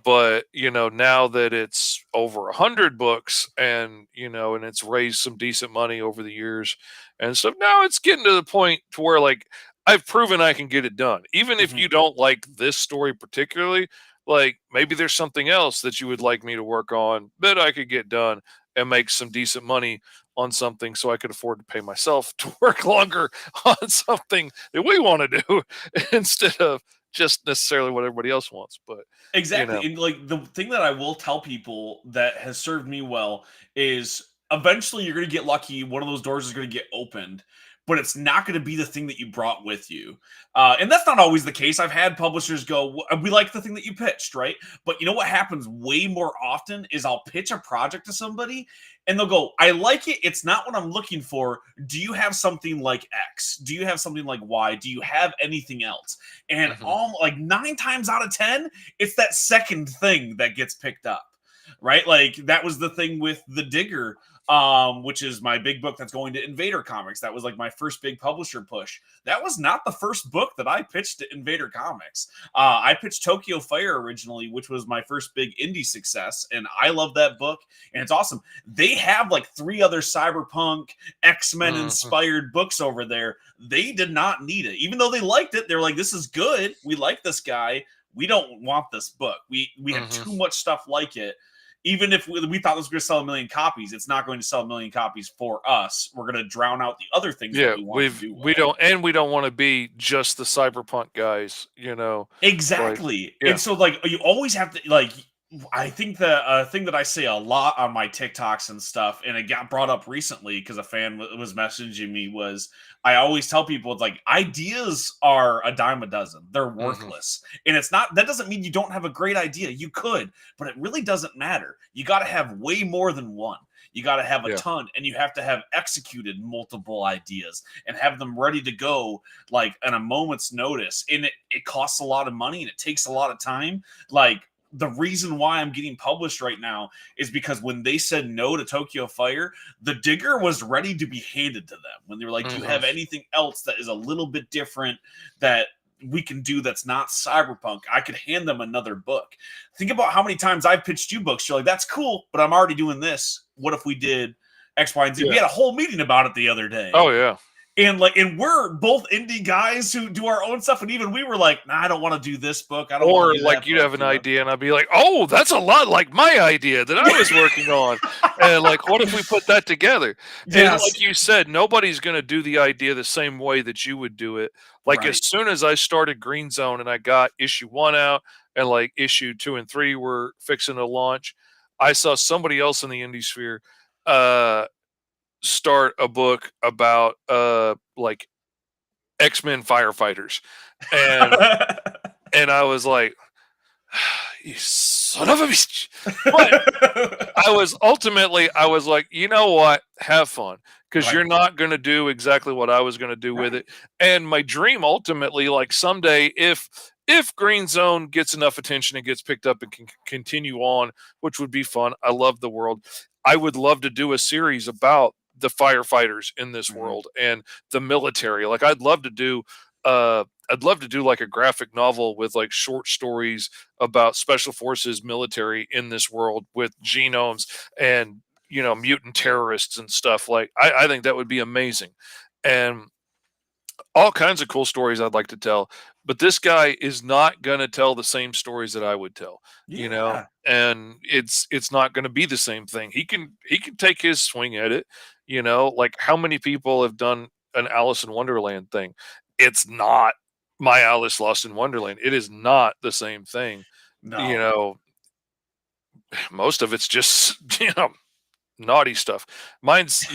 But, now that it's over 100 books and, and it's raised some decent money over the years and stuff, now it's getting to the point to where, like, I've proven I can get it done. Even if you don't like this story particularly, like, maybe there's something else that you would like me to work on that I could get done and make some decent money on something so I could afford to pay myself to work longer on something that we want to do instead of just necessarily what everybody else wants. But exactly. And like, the thing that I will tell people that has served me well is eventually you're going to get lucky. One of those doors is going to get opened, but it's not going to be the thing that you brought with you. And that's not always the case. I've had publishers go, we like the thing that you pitched, right? But you know what happens way more often is I'll pitch a project to somebody and they'll go, I like it. It's not what I'm looking for. Do you have something like X? Do you have something like Y? Do you have anything else? And like 9 times out of 10, it's that second thing that gets picked up, right? Like, that was the thing with The Digger, which is my big book that's going to Invader Comics. That was like my first big publisher push. That was not the first book that I pitched to Invader Comics. I pitched Tokyo Fire originally, which was my first big indie success, and I love that book, and it's awesome. They have like 3 other cyberpunk X-Men inspired books over there. They did not need it, even though they liked it. They're like, this is good. We like this guy. We don't want this book. We have too much stuff like it. Even if we thought this was going to sell 1 million copies, it's not going to sell 1 million copies for us. We're going to drown out the other things that we want to do. We don't want to be just the cyberpunk guys, Exactly. Like, and so, like, you always have to, like, I think the thing that I say a lot on my TikToks and stuff, and it got brought up recently because a fan was messaging me, was I always tell people, it's like, ideas are a dime a dozen. They're worthless. And it's not, that doesn't mean you don't have a great idea. You could, but it really doesn't matter. You got to have way more than one. You got to have a ton, and you have to have executed multiple ideas and have them ready to go, like, at a moment's notice. And it costs a lot of money and it takes a lot of time. Like, the reason why I'm getting published right now is because when they said no to Tokyo Fire, The Digger was ready to be handed to them. When they were like, do you have anything else that is a little bit different that we can do that's not cyberpunk? I could hand them another book. Think about how many times I've pitched you books. You're like, that's cool, but I'm already doing this. What if we did X, Y, and Z? We had a whole meeting about it the other day. Oh, yeah. And we're both indie guys who do our own stuff, and even we were like, nah, I don't want to do this book. I don't want to do like, that you'd book, have an idea, and I'd be like, oh, that's a lot like my idea that I was working on. And like, what if we put that together? And like you said, nobody's going to do the idea the same way that you would do it. Like, as soon as I started Green Zone and I got issue 1 out, and like issue 2 and 3 were fixing to launch, I saw somebody else in the indie sphere start a book about like X-Men firefighters, and I was like, you son of a bitch. But I was like, you know what, have fun, because you're not going to do exactly what I was going to do with it. And my dream ultimately, like, someday, if Green Zone gets enough attention and gets picked up and can continue on, which would be fun, I love the world, I would love to do a series about the firefighters in this world and the military. Like, I'd love to do I'd love to do like a graphic novel with like short stories about special forces military in this world with genomes and mutant terrorists and stuff. Like I think that would be amazing. And all kinds of cool stories I'd like to tell, but this guy is not going to tell the same stories that I would tell, Yeah. and it's not going to be the same thing. He can take his swing at it, like how many people have done an Alice in Wonderland thing? It's not my Alice Lost in Wonderland. It is not the same thing. You No. know, most of it's just, naughty stuff. Mine's,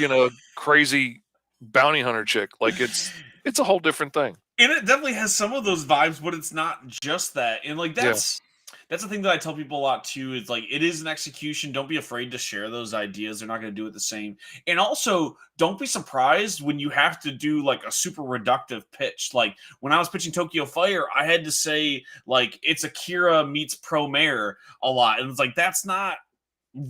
crazy bounty hunter chick. Like it's a whole different thing. And it definitely has some of those vibes, but it's not just that. And like Yeah. that's the thing that I tell people a lot too. Is like it is an execution. Don't be afraid to share those ideas. They're not going to do it the same. And also, don't be surprised when you have to do like a super reductive pitch. Like when I was pitching Tokyo Fire, I had to say like it's Akira meets Pro Mare a lot, and it's like that's not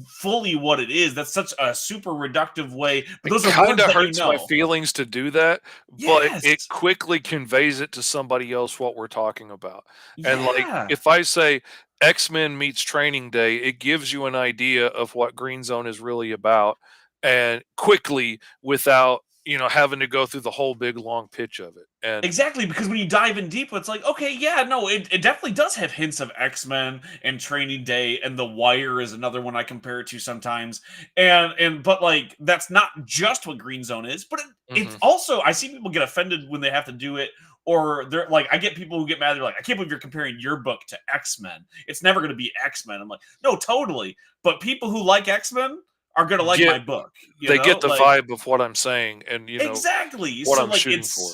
fully what it is. That's such a super reductive way. But It those are kind words of that you hurts my know. feelings to do that, but it Yes. quickly conveys it to somebody else what we're talking about. And like Yeah. if I say X-Men meets Training Day, it gives you an idea of what Green Zone is really about and quickly without, having to go through the whole big long pitch of it. And Exactly, because when you dive in deep, it's like, okay, yeah, no, it definitely does have hints of X-Men and Training Day, and The Wire is another one I compare it to sometimes. And but like that's not just what Green Zone is, but it's mhm. also I see people get offended when they have to do it, or they're like, I get people who get mad, they're like, I can't believe you're comparing your book to X-Men. It's never gonna be X-Men. I'm like, no, totally. But people who like X-Men are gonna like Get my book, they get the like vibe of what I'm saying and exactly. what So I'm like shooting for.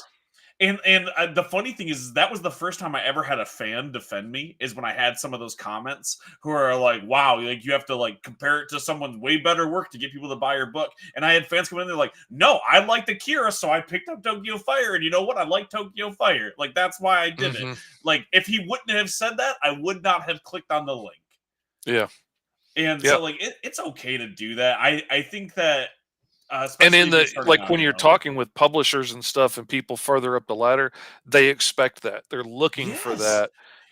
it's and the funny thing is that was the first time I ever had a fan defend me is when I had some of those comments who are like, "Wow, like you have to like compare it to someone's way better work to get people to buy your book." And I had fans come in there like, "No, I liked Akira, so I picked up Tokyo Fire, and you know what? I like Tokyo Fire. Like that's why I did it." Mhm. Like if he wouldn't have said that, I would not have clicked on the link. Yeah. And Yep. so like it's okay to do that. I think that And especially in if you're the starting like, out, when you're talking with publishers and stuff and people further up the ladder, they expect that. They're looking for Yes. that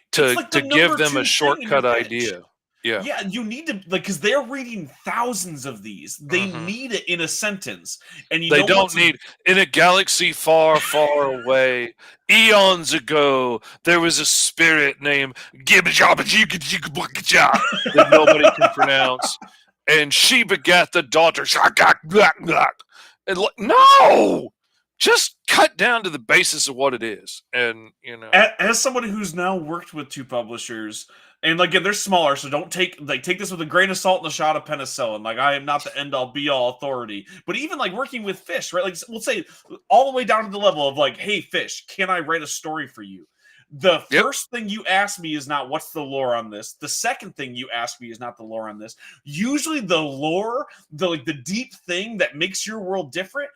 It's to like the to give number them a 2 thing in your shortcut pitch. idea. Yeah. Yeah, you need to like because they're reading thousands of these. They Mhm. need it in a sentence. And you They know don't what's a need in a galaxy far, far away, eons ago, there was a spirit named Gibba that nobody can pronounce, and she begat the daughter. And like, no, just cut down to the basis of what it is, and as somebody who's now worked with 2 publishers, and like, again, they're smaller, so don't take this with a grain of salt and a shot of penicillin. Like, I am not the end all be all authority. But even like working with Fish, right? Like, we'll say all the way down to the level of like, hey, Fish, can I write a story for you? The yep. first thing you ask me is not what's the lore on this. The second thing you ask me is not the lore on this. Usually, the lore, the deep thing that makes your world different,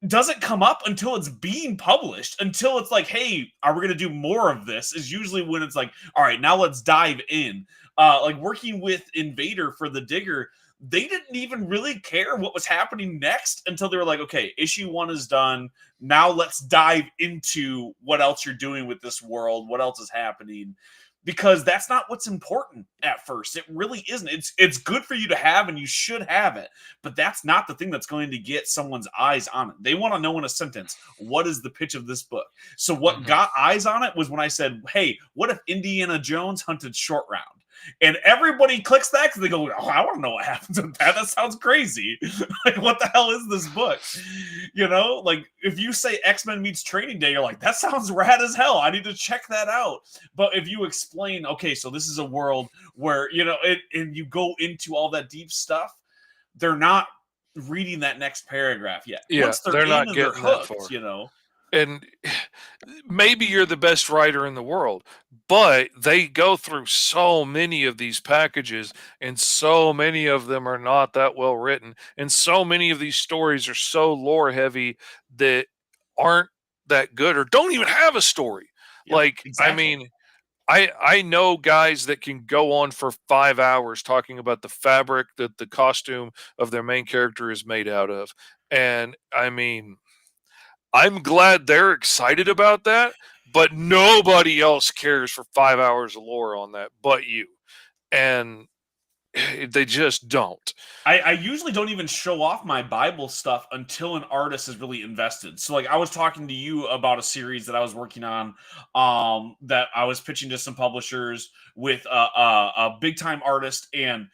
doesn't come up until it's being published, until it's like, hey, are we going to do more of this, is usually when it's like, all right, now let's dive in. Like working with Invader for the Digger, they didn't even really care what was happening next until they were like, okay, issue 1 is done, now let's dive into what else you're doing with this world, what else is happening, because that's not what's important at first. It really isn't. It's good for you to have, and you should have it, but that's not the thing that's going to get someone's eyes on it. They want to know in a sentence, what is the pitch of this book? So what Hmm. got eyes on it was when I said, hey, what if Indiana Jones hunted Short Round? And everybody clicks that because they go, oh, I want to know what happens with that. That sounds crazy. Like, what the hell is this book? Like if you say X-Men meets Training Day, you're like, that sounds rad as hell. I need to check that out. But if you explain, okay, so this is a world where, and you go into all that deep stuff, they're not reading that next paragraph yet. Yeah, Once they're they're in not and they're getting that hooked, far. And maybe you're the best writer in the world, but they go through so many of these packages, and so many of them are not that well written, and so many of these stories are so lore heavy that aren't that good or don't even have a story. yep, Like, I exactly. mean, I know guys that can go on for 5 hours talking about the fabric that the costume of their main character is made out of. And I mean, I'm glad they're excited about that, but nobody else cares for 5 hours of lore on that but you. And they just don't. I usually don't even show off my Bible stuff until an artist is really invested. So, like, I was talking to you about a series that I was working on, that I was pitching to some publishers with a big time artist, and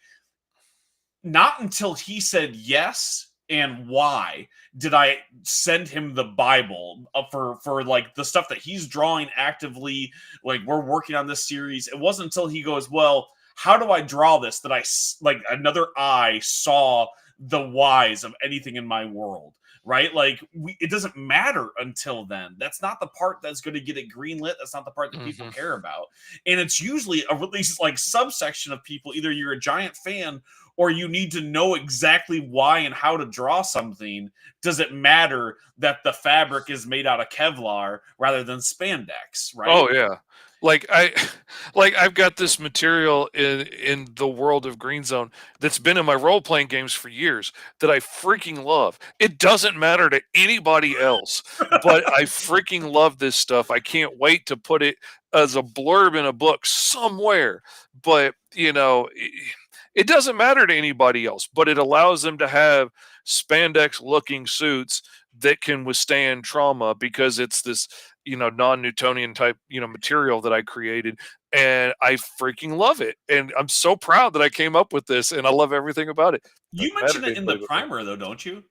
not until he said yes and why did I send him the Bible for like the stuff that he's drawing actively. Like, we're working on this series. It wasn't until he goes, well, how do I draw this, that I like another eye saw the whys of anything in my world, right? Like, it doesn't matter until then. That's not the part that's going to get it greenlit. That's not the part that people care about. And it's usually a really like subsection of people. Either you're a giant fan or you need to know exactly why and how to draw something. Does it matter that the fabric is made out of Kevlar rather than spandex, right? Oh yeah. Like I've got this material in the world of Green Zone that's been in my role playing games for years that I freaking love. It doesn't matter to anybody else, but I freaking love this stuff. I can't wait to put it as a blurb in a book somewhere. But it doesn't matter to anybody else, but it allows them to have spandex looking suits that can withstand trauma because it's this non-Newtonian type material that I created, and I freaking love it, and I'm so proud that I came up with this, and I love everything about it. You mentioned it in the primer though, don't you?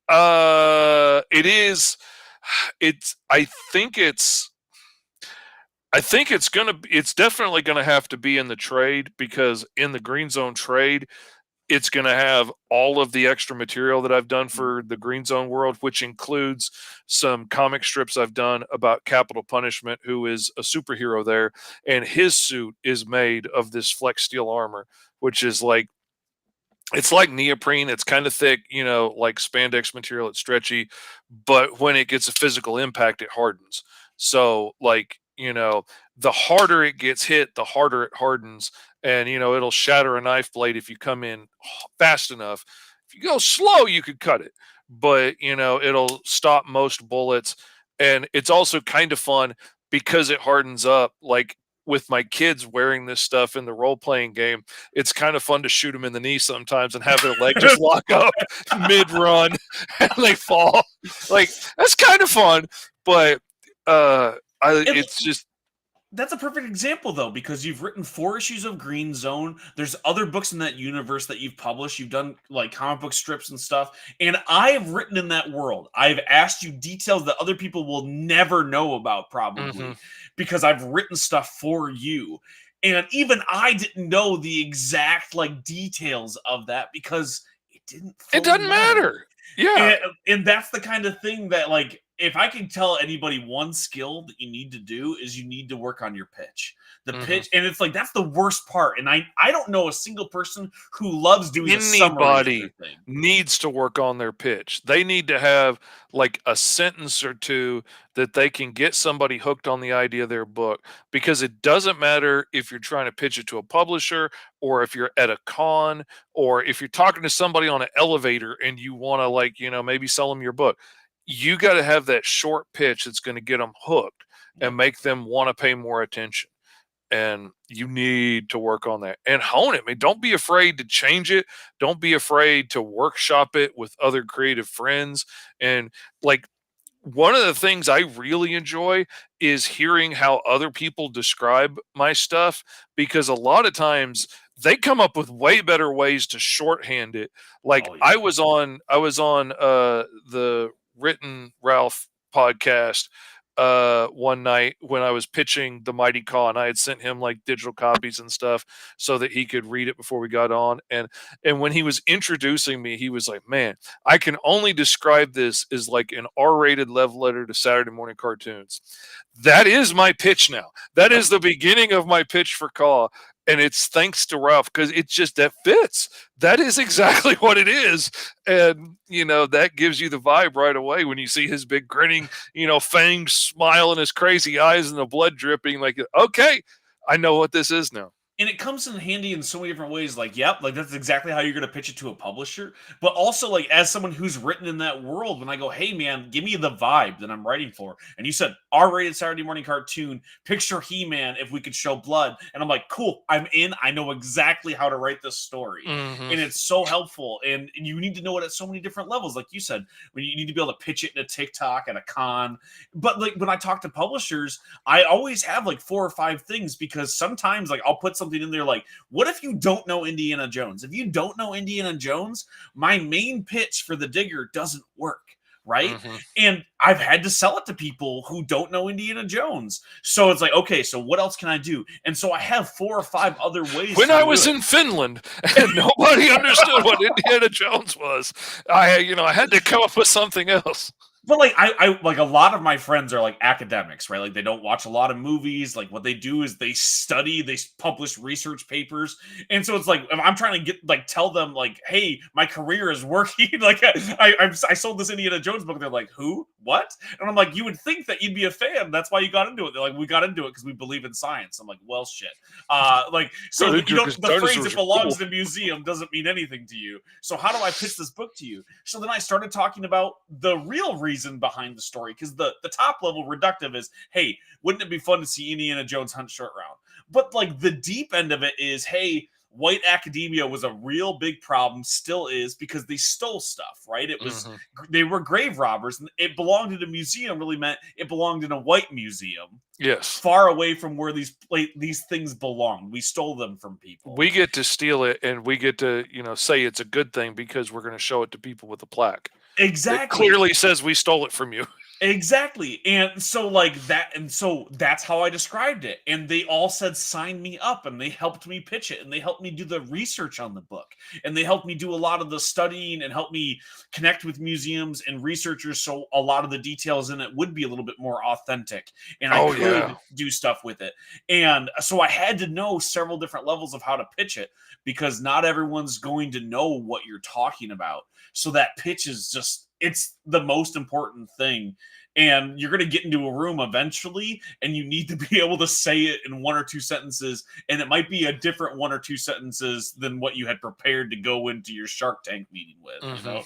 It is. It's. It's definitely gonna have to be in the trade, because in the Green Zone trade, it's going to have all of the extra material that I've done for the Green Zone world, which includes some comic strips I've done about Capital Punishment, who is a superhero there, and his suit is made of this flex steel armor, which is like, it's like neoprene. It's kind of thick, like spandex material. It's stretchy, but when it gets a physical impact, it hardens. So, like, the harder it gets hit, the harder it hardens. And, it'll shatter a knife blade if you come in fast enough. If you go slow, you could cut it, but, it'll stop most bullets. And it's also kind of fun because it hardens up. Like, with my kids wearing this stuff in the role playing game, it's kind of fun to shoot them in the knee sometimes and have their leg just lock up mid run and they fall. Like, that's kind of fun, but it's just. That's a perfect example, though, because you've written 4 issues of Green Zone. There's other books in that universe that you've published. You've done like comic book strips and stuff. And I've written in that world. I've asked you details that other people will never know about, probably, because I've written stuff for you. And even I didn't know the exact like details of that because it didn't. It doesn't matter. Yeah. And that's the kind of thing that, like, if I can tell anybody one skill that you need to do is you need to work on your pitch. The pitch, and it's like, that's the worst part. And I don't know a single person who loves doing anybody needs to work on their pitch. They need to have like a sentence or two that they can get somebody hooked on the idea of their book, because it doesn't matter if you're trying to pitch it to a publisher or if you're at a con or if you're talking to somebody on an elevator and you want to, like, maybe sell them your book. You got to have that short pitch that's going to get them hooked and make them want to pay more attention. And you need to work on that and hone it. I mean, don't be afraid to change it. Don't be afraid to workshop it with other creative friends. And like, one of the things I really enjoy is hearing how other people describe my stuff, because a lot of times they come up with way better ways to shorthand it. Like, I was on the Written Ralph podcast one night when I was pitching the Mighty Con. I had sent him like digital copies and stuff so that he could read it before we got on. And when he was introducing me, he was like, "Man, I can only describe this as like an R-rated love letter to Saturday morning cartoons." That is my pitch now. That is the beginning of my pitch for Caw. And it's thanks to Ralph, because it just, that fits. That is exactly what it is. And, that gives you the vibe right away when you see his big grinning, fanged smile and his crazy eyes and the blood dripping. Like, okay, I know what this is now. and it comes in handy in so many different ways. Like, yep, like that's exactly how you're going to pitch it to a publisher. But also, like, as someone who's written in that world, when I go, hey, man, give me the vibe that I'm writing for. And you said R-rated Saturday morning cartoon, picture He-Man if we could show blood. And I'm like, cool, I'm in. I know exactly how to write this story. Mm-hmm. And it's so helpful. And you need to know it at so many different levels. Like you said, when you need to be able to pitch it in a TikTok at a con. But like when I talk to publishers, I always have like 4 or 5 things, because sometimes like I'll put something in there like, what if you don't know Indiana Jones? If you don't know Indiana Jones, my main pitch for the Digger doesn't work. Right. Mm-hmm. And I've had to sell it to people who don't know Indiana Jones. So it's like, okay, so what else can I do? And so I have 4 or 5 other ways. When I was in Finland and nobody understood what Indiana Jones was, I had to come up with something else. But like I like a lot of my friends are like academics, right? Like they don't watch a lot of movies. Like what they do is they study, they publish research papers, and so it's like if I'm trying to get like tell them like, hey, my career is working. Like I sold this Indiana Jones book. They're like, who? What? And I'm like, you would think that you'd be a fan. That's why you got into it. They're like, we got into it because we believe in science. I'm like, well, shit. Like so you don't the phrase it belongs in a museum doesn't mean anything to you. So how do I pitch this book to you? So then I started talking about the real reason behind the story, because the top level reductive is, hey, wouldn't it be fun to see Indiana Jones hunt short round? But like the deep end of it is, hey, white academia was a real big problem, still is, because they stole stuff, right? It was they were grave robbers, and it belonged in a museum really meant it belonged in a white museum. Yes. Far away from where these things belong. We stole them from people. We get to steal it, and we get to, say it's a good thing because we're going to show it to people with a plaque. Exactly. It clearly says we stole it from you. Exactly. And so like that, and so that's how I described it. And they all said sign me up, and they helped me pitch it, and they helped me do the research on the book, and they helped me do a lot of the studying and help me connect with museums and researchers, so a lot of the details in it would be a little bit more authentic, and I could do stuff with it. And so I had to know several different levels of how to pitch it, because not everyone's going to know what you're talking about. So that pitch is just, it's the most important thing. And you're going to get into a room eventually, and you need to be able to say it in 1 or 2 sentences. And it might be a different 1 or 2 sentences than what you had prepared to go into your Shark Tank meeting with. You know?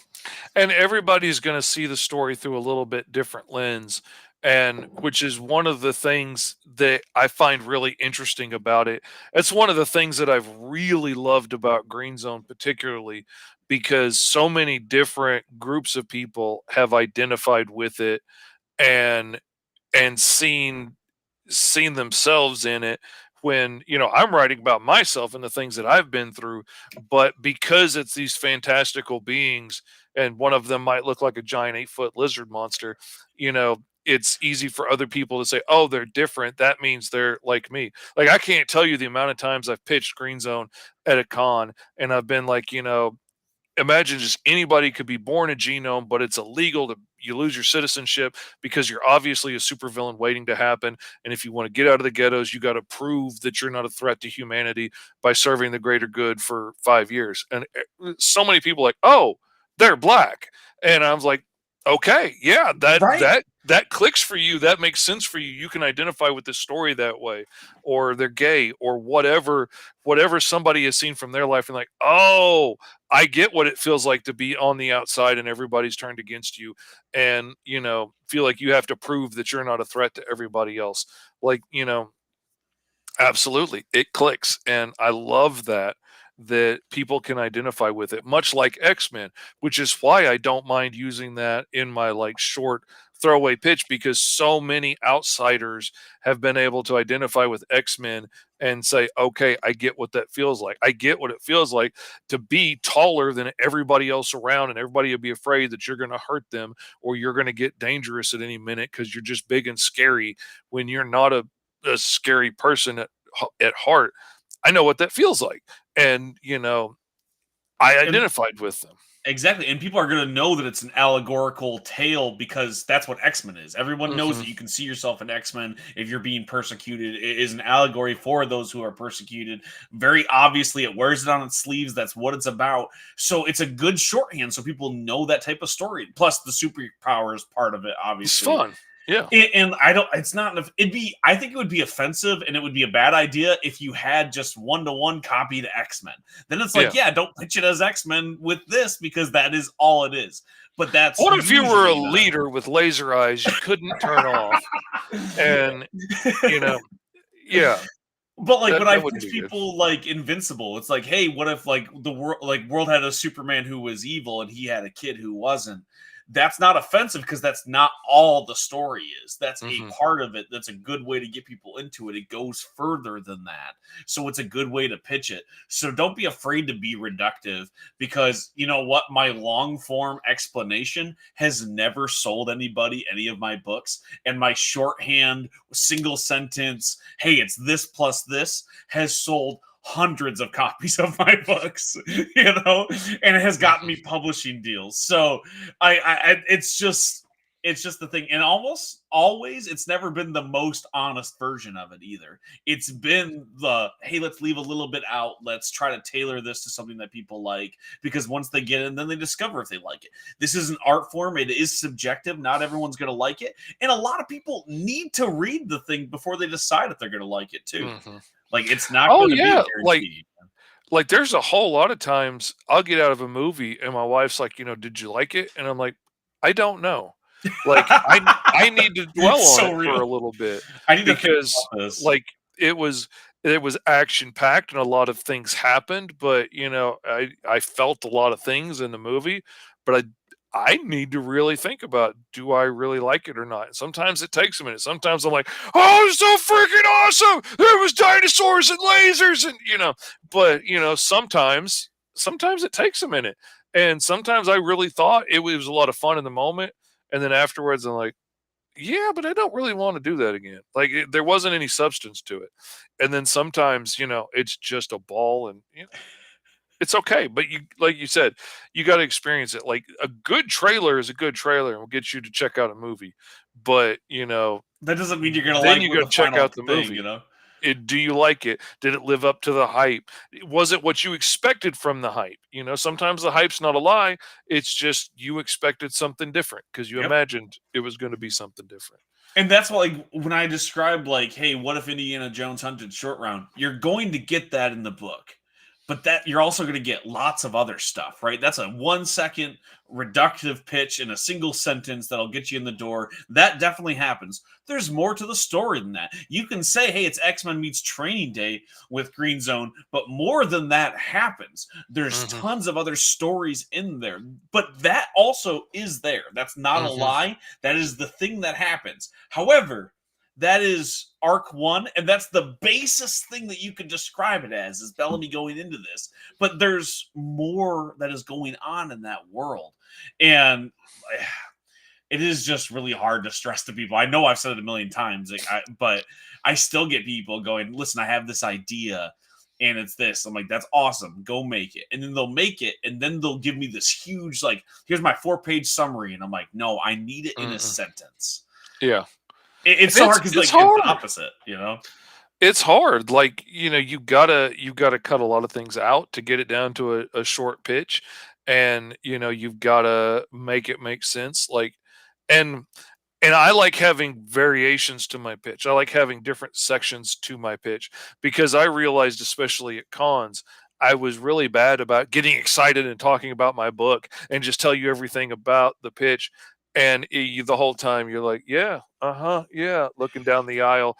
And everybody's going to see the story through a little bit different lens. And which is one of the things that I find really interesting about it. It's one of the things that I've really loved about Green Zone, particularly because so many different groups of people have identified with it and seen themselves in it. When I'm writing about myself and the things that I've been through, but because it's these fantastical beings, and one of them might look like a giant 8-foot lizard monster, it's easy for other people to say, oh, they're different, that means they're like me. Like, I can't tell you the amount of times I've pitched Green Zone at a con, and I've been like, imagine just anybody could be born a genome, but it's illegal to, you lose your citizenship because you're obviously a supervillain waiting to happen. And if you want to get out of the ghettos, you got to prove that you're not a threat to humanity by serving the greater good for 5 years. And so many people like, oh, they're black. And I was like, okay, yeah, that clicks for you. That makes sense for you. You can identify with this story that way. Or they're gay, or whatever somebody has seen from their life, and like, oh, I get what it feels like to be on the outside and everybody's turned against you, and feel like you have to prove that you're not a threat to everybody else. Like, absolutely, it clicks, and I love that people can identify with it, much like X-Men, which is why I don't mind using that in my like short throwaway pitch, because so many outsiders have been able to identify with X-Men and say, okay, I get what that feels like. I get what it feels like to be taller than everybody else around, and everybody will be afraid that you're going to hurt them or you're going to get dangerous at any minute because you're just big and scary when you're not a scary person at heart. I know what that feels like. And, I identified with them. Exactly. And people are going to know that it's an allegorical tale, because that's what X-Men is. Everyone knows that you can see yourself in X-Men if you're being persecuted. It is an allegory for those who are persecuted. Very obviously, it wears it on its sleeves. That's what it's about. So it's a good shorthand so people know that type of story. Plus, the superpowers part of it, obviously. It's fun. Yeah. And I don't. It's not. It'd be. I think it would be offensive, and it would be a bad idea if you had just one-to-one copy to X-Men. Then it's like, Yeah. yeah, don't pitch it as X-Men with this because that is all it is. But that's What if you were a usually not. leader with laser eyes you couldn't turn off? And, you know, yeah, But like that when I that wouldn't pitch be good. people like Invincible, it's like, hey, what if like the world had a Superman who was evil and he had a kid who wasn't? That's not offensive because that's not all the story is. That's a Mhm. part of it. That's a good way to get people into it. It goes further than that. So it's a good way to pitch it. So don't be afraid to be reductive because you know what? My long form explanation has never sold anybody any of my books. And my shorthand single sentence, hey, it's this plus this, has sold hundreds of copies of my books, and it has gotten Mhm. me publishing deals. So it's just the thing, and almost always it's never been the most honest version of it either. It's been the hey, let's leave a little bit out, let's try to tailor this to something that people like, because once they get it, then they discover if they like it. This is an art form, it is subjective, not everyone's going to like it, and a lot of people need to read the thing before they decide if they're going to like it too. Mhm. Like it's not Oh, going to be yeah, a guarantee. there's a whole lot of times I'll get out of a movie and my wife's like, "Did you like it?" And I'm like, "I don't know." Like, I need to dwell on So it for real. a little bit I need to think because, about this. like, it was action packed and a lot of things happened, but, I felt a lot of things in the movie, but I need to really think about, do I really like it or not? And sometimes it takes a minute. Sometimes I'm like, "Oh, it's so freaking awesome! There was dinosaurs and lasers and," but, sometimes it takes a minute. And sometimes I really thought it was a lot of fun in the moment, and then afterwards I'm like, "Yeah, but I don't really wanna do that again." Like, there wasn't any substance to it. And then sometimes, it's just a ball and, it's okay, but you like you said, you gotta experience it. Like, a good trailer is a good trailer and will get you to check out a movie, but, That doesn't mean you're going to then like you what gotta the check final out the thing, movie. Do you like it? Did it live up to the hype? Was it what you expected from the hype? Sometimes the hype's not a lie, it's just you expected something different because you Yep. imagined it was gonna be something different. And that's why, like, when I described, like, hey, what if Indiana Jones hunted short round? You're going to get that in the book, but that you're also going to get lots of other stuff, right? That's a 1 second reductive pitch in a single sentence that'll get you in the door. That definitely happens. There's more to the story than that. You can say, hey, it's X-Men meets Training Day with Green Zone, but more than that happens. There's Mhm, tons of other stories in there, but that also is there. That's not a mhm, lie. That is the thing that happens. However, that is arc one, and that's the basest thing that you could describe it as is Bellamy going into this. But there's more that is going on in that world. And it is just really hard to stress to people. I know I've said it a million times, but I still get people going, listen, I have this idea and it's this. I'm like, that's awesome. Go make it. And then they'll make it. And then they'll give me this huge, like, here's my 4 page summary. And I'm like, no, I need it in a mm-mm. sentence. Yeah, It's and so hard it's because it's like it's the hard. opposite, you know. It's hard. Like, you gotta cut a lot of things out to get it down to a short pitch, and, you've gotta make it make sense, like and and I like having variations to my pitch. I like having different sections to my pitch because I realized, especially at cons, I was really bad about getting excited and talking about my book and just tell you everything about the pitch. And the whole time you're like, yeah, uh huh, yeah, looking down the aisle,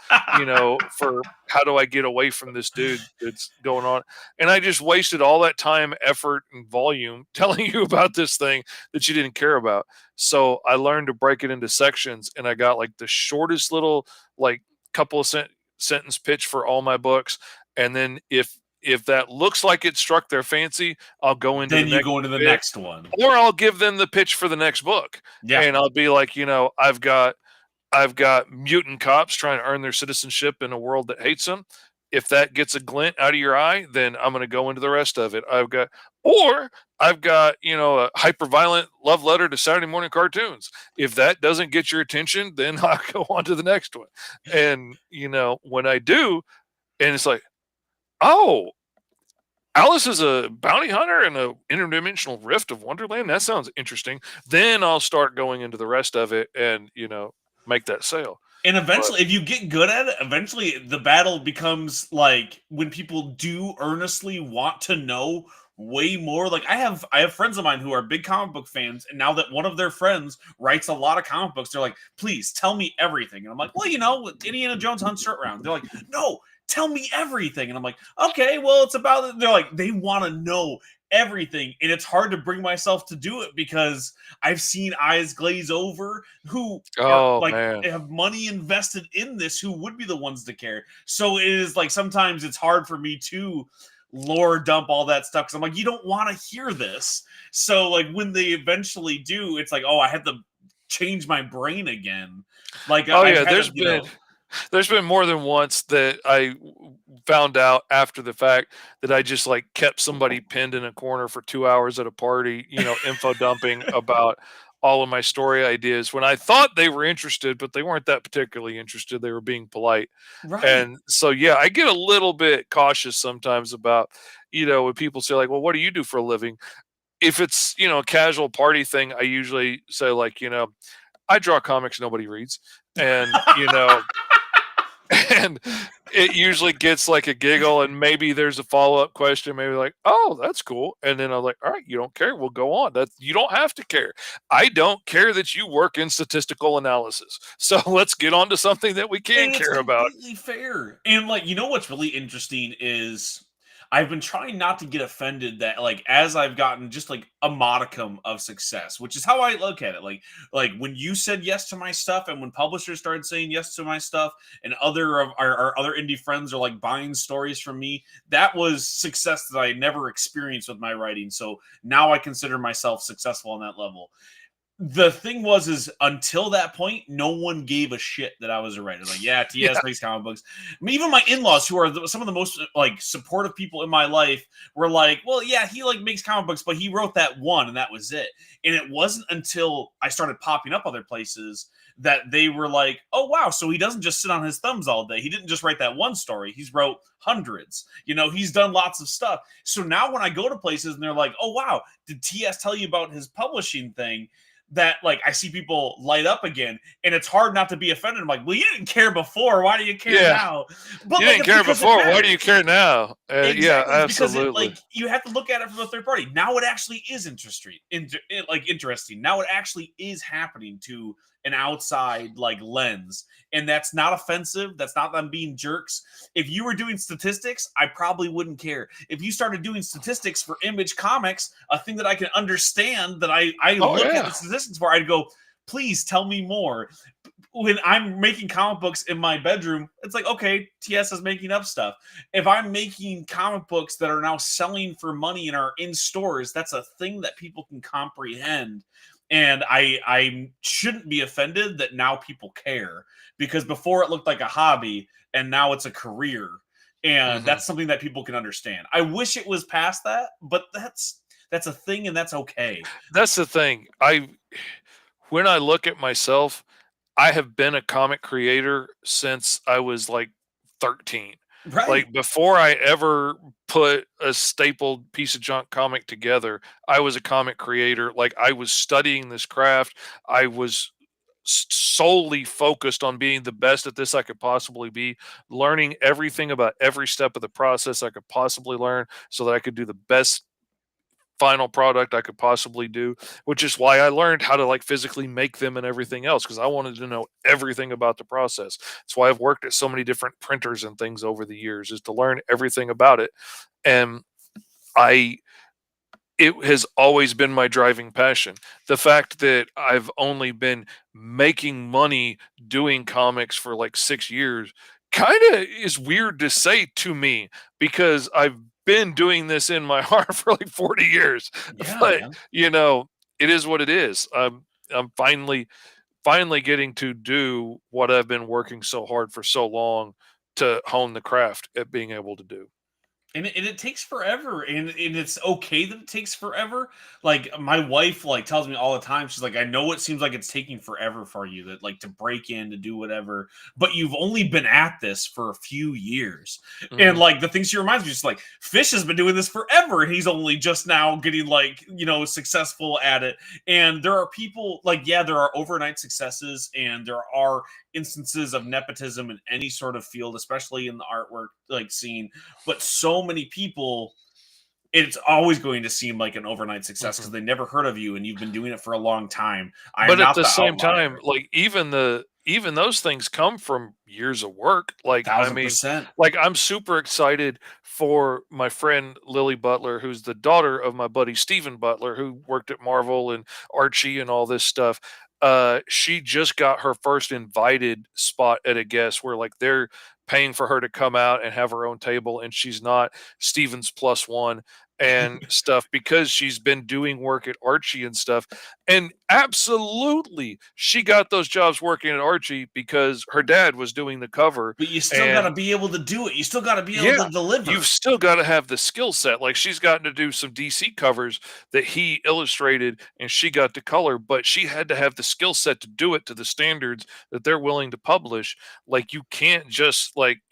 for how do I get away from this dude that's going on? And I just wasted all that time, effort, and volume telling you about this thing that you didn't care about. So I learned to break it into sections, and I got like the shortest little like couple of sentence pitch for all my books. And then if that looks like it struck their fancy, I'll go into the Then you next go into the bit, next one. or I'll give them the pitch for the next book, Yeah. and I'll be like, I've got mutant cops trying to earn their citizenship in a world that hates them. If that gets a glint out of your eye, then I'm going to go into the rest of it. I've got, a hyper violent love letter to Saturday morning cartoons. If that doesn't get your attention, then I'll go on to the next one. And, when I do, and it's like, oh, Alice is a bounty hunter in a interdimensional rift of Wonderland. That sounds interesting. Then I'll start going into the rest of it, and make that sale. And But eventually, if you get good at it, eventually the battle becomes like when people do earnestly want to know way more. Like I have friends of mine who are big comic book fans, and now that one of their friends writes a lot of comic books, they're like, please tell me everything. And I'm like, well, Indiana Jones hunts shirt round. They're like, no, tell me everything. And I'm like, okay, well, it's about it. They're like, they want to know everything. And it's hard to bring myself to do it because I've seen eyes glaze over who are oh like man, have money invested in this who would be the ones to care. So it is like sometimes it's hard for me to lore dump all that stuff because I'm like, you don't want to hear this. So like when they eventually do, it's like, oh, I had to change my brain again. Like oh I've yeah, had to. there's been more than once that I found out after the fact that I just like kept somebody pinned in a corner for 2 hours at a party, info dumping about all of my story ideas when I thought they were interested, but they weren't that particularly interested. They were being polite. Right. And so yeah, I get a little bit cautious sometimes about, when people say like, "Well, what do you do for a living?" If it's, a casual party thing, I usually say like, I draw comics nobody reads. And, and it usually gets like a giggle and maybe there's a follow-up question, maybe like, "Oh, that's cool." And then I'm like, "All right, you don't care, we'll go on. That you don't have to care. I don't care that you work in statistical analysis. So let's get on to something that we can And it's care about." completely fair. And like, what's really interesting is I've been trying not to get offended that like as I've gotten just like a modicum of success, which is how I look at it. Like when you said yes to my stuff and when publishers started saying yes to my stuff and other of our other indie friends are like buying stories from me, that was success that I never experienced with my writing. So now I consider myself successful on that level. The thing was is until that point no one gave a shit that I was a writer. Like, yeah, TS Yeah. makes comic books. I mean, even my in-laws who are some of the most like supportive people in my life were like, well, yeah, he like makes comic books, but he wrote that one and that was it. And it wasn't until I started popping up other places that they were like, oh wow, so he doesn't just sit on his thumbs all day. He didn't just write that one story, he's wrote hundreds. He's done lots of stuff. So now when I go to places and they're like, oh wow, did TS tell you about his publishing thing? That like I see people light up again, and it's hard not to be offended. I'm like, well, you didn't care before. Why do you care Yeah. now? But You like, didn't it's care because it before. Why do you matters. care now? Yeah, Exactly, it's because it absolutely. like you have to look at it from a third party. Now it actually is interesting, like interesting. Now it actually is happening to an outside like lens, and that's not offensive. That's not them being jerks. If you were doing statistics, I probably wouldn't care. If you started doing statistics for Image Comics, a thing that I can understand, that I Oh look at the yeah. statistics for, I'd go, please tell me more. When I'm making comic books in my bedroom, it's like, okay, TS is making up stuff. If I'm making comic books that are now selling for money and are in stores, that's a thing that people can comprehend. And I shouldn't be offended that now people care, because before it looked like a hobby and now it's a career. And Mhm. that's something that people can understand. I wish it was past that, but that's a thing and that's okay. That's the thing. When I look at myself, I have been a comic creator since I was like 13. Right. Like before I ever put a stapled piece of junk comic together, I was a comic creator. Like I was studying this craft. I was solely focused on being the best at this I could possibly be, learning everything about every step of the process I could possibly learn so that I could do the best final product I could possibly do, which is why I learned how to like physically make them and everything else because I wanted to know everything about the process. That's why I've worked at so many different printers and things over the years is to learn everything about it. And I it has always been my driving passion. The fact that I've only been making money doing comics for like 6 years kind of is weird to say to me because I've been doing this in my heart for like 40 years. Yeah, But, man. it is what it is. I'm finally getting to do what I've been working so hard for so long to hone the craft at being able to do. And it takes forever, and it's okay that it takes forever. Like, my wife, like, tells me all the time, she's like, "I know it seems like it's taking forever for you, that, like, to break in, to do whatever, but you've only been at this for a few years." And, Mhm. like, the thing she reminds me is, like, Fish has been doing this forever, and he's only just now getting, like, successful at it. And there are people, like, yeah, there are overnight successes, and there are instances of nepotism in any sort of field, especially in the artwork, like, scene, but so many people, it's always going to seem like an overnight success because Mhm. they never heard of you and you've been doing it for a long time. I am But at not the the same time, outlier. like, even those things come from years of work. Like, I Thousand mean, percent. like, I'm super excited for my friend Lily Butler, who's the daughter of my buddy Steven Butler, who worked at Marvel and Archie and all this stuff. She just got her first invited spot at a guest where, like, they're paying for her to come out and have her own table, and she's not Steven's plus one and stuff because she's been doing work at Archie and stuff. And absolutely, she got those jobs working at Archie because her dad was doing the cover. But you still got And to be able to do it. You still got to be able yeah, to you've deliver. still got to have the skill set. Like, she's gotten to do some DC covers that he illustrated and she got to color, but she had to have the skill set to do it to the standards that they're willing to publish. Like, you can't just, like,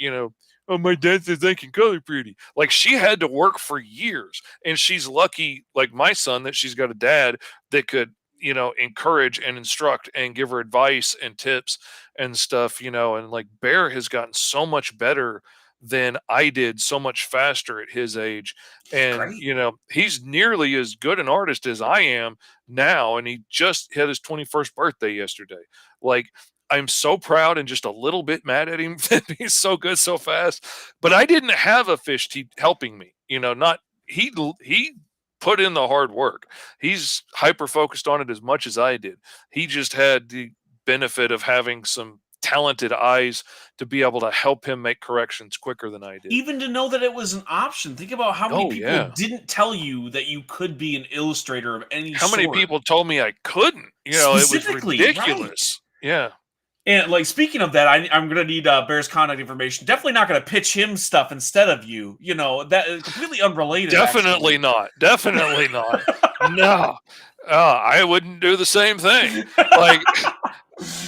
oh, my dad says I can color pretty. Like, she had to work for years. And she's lucky, like my son, that she's got a dad that could, encourage and instruct and give her advice and tips and stuff, and like Bear has gotten so much better than I did, so much faster at his age. He's And, great. he's nearly as good an artist as I am now. And he just had his 21st birthday yesterday. Like, I'm so proud and just a little bit mad at him that he's so good so fast. But I didn't have a helping me, not he put in the hard work. He's hyper focused on it as much as I did. He just had the benefit of having some talented eyes to be able to help him make corrections quicker than I did. Even to know that it was an option. Think about how many Oh people yeah. didn't tell you that you could be an illustrator of any How many sort. people told me I couldn't? It was Specifically, right. ridiculous. Yeah. And, like, speaking of that, I'm gonna need Bear's contact information. Definitely not gonna pitch him stuff instead of you. That is completely unrelated, Definitely actually. not. Definitely not. No. I wouldn't do the same thing. Like,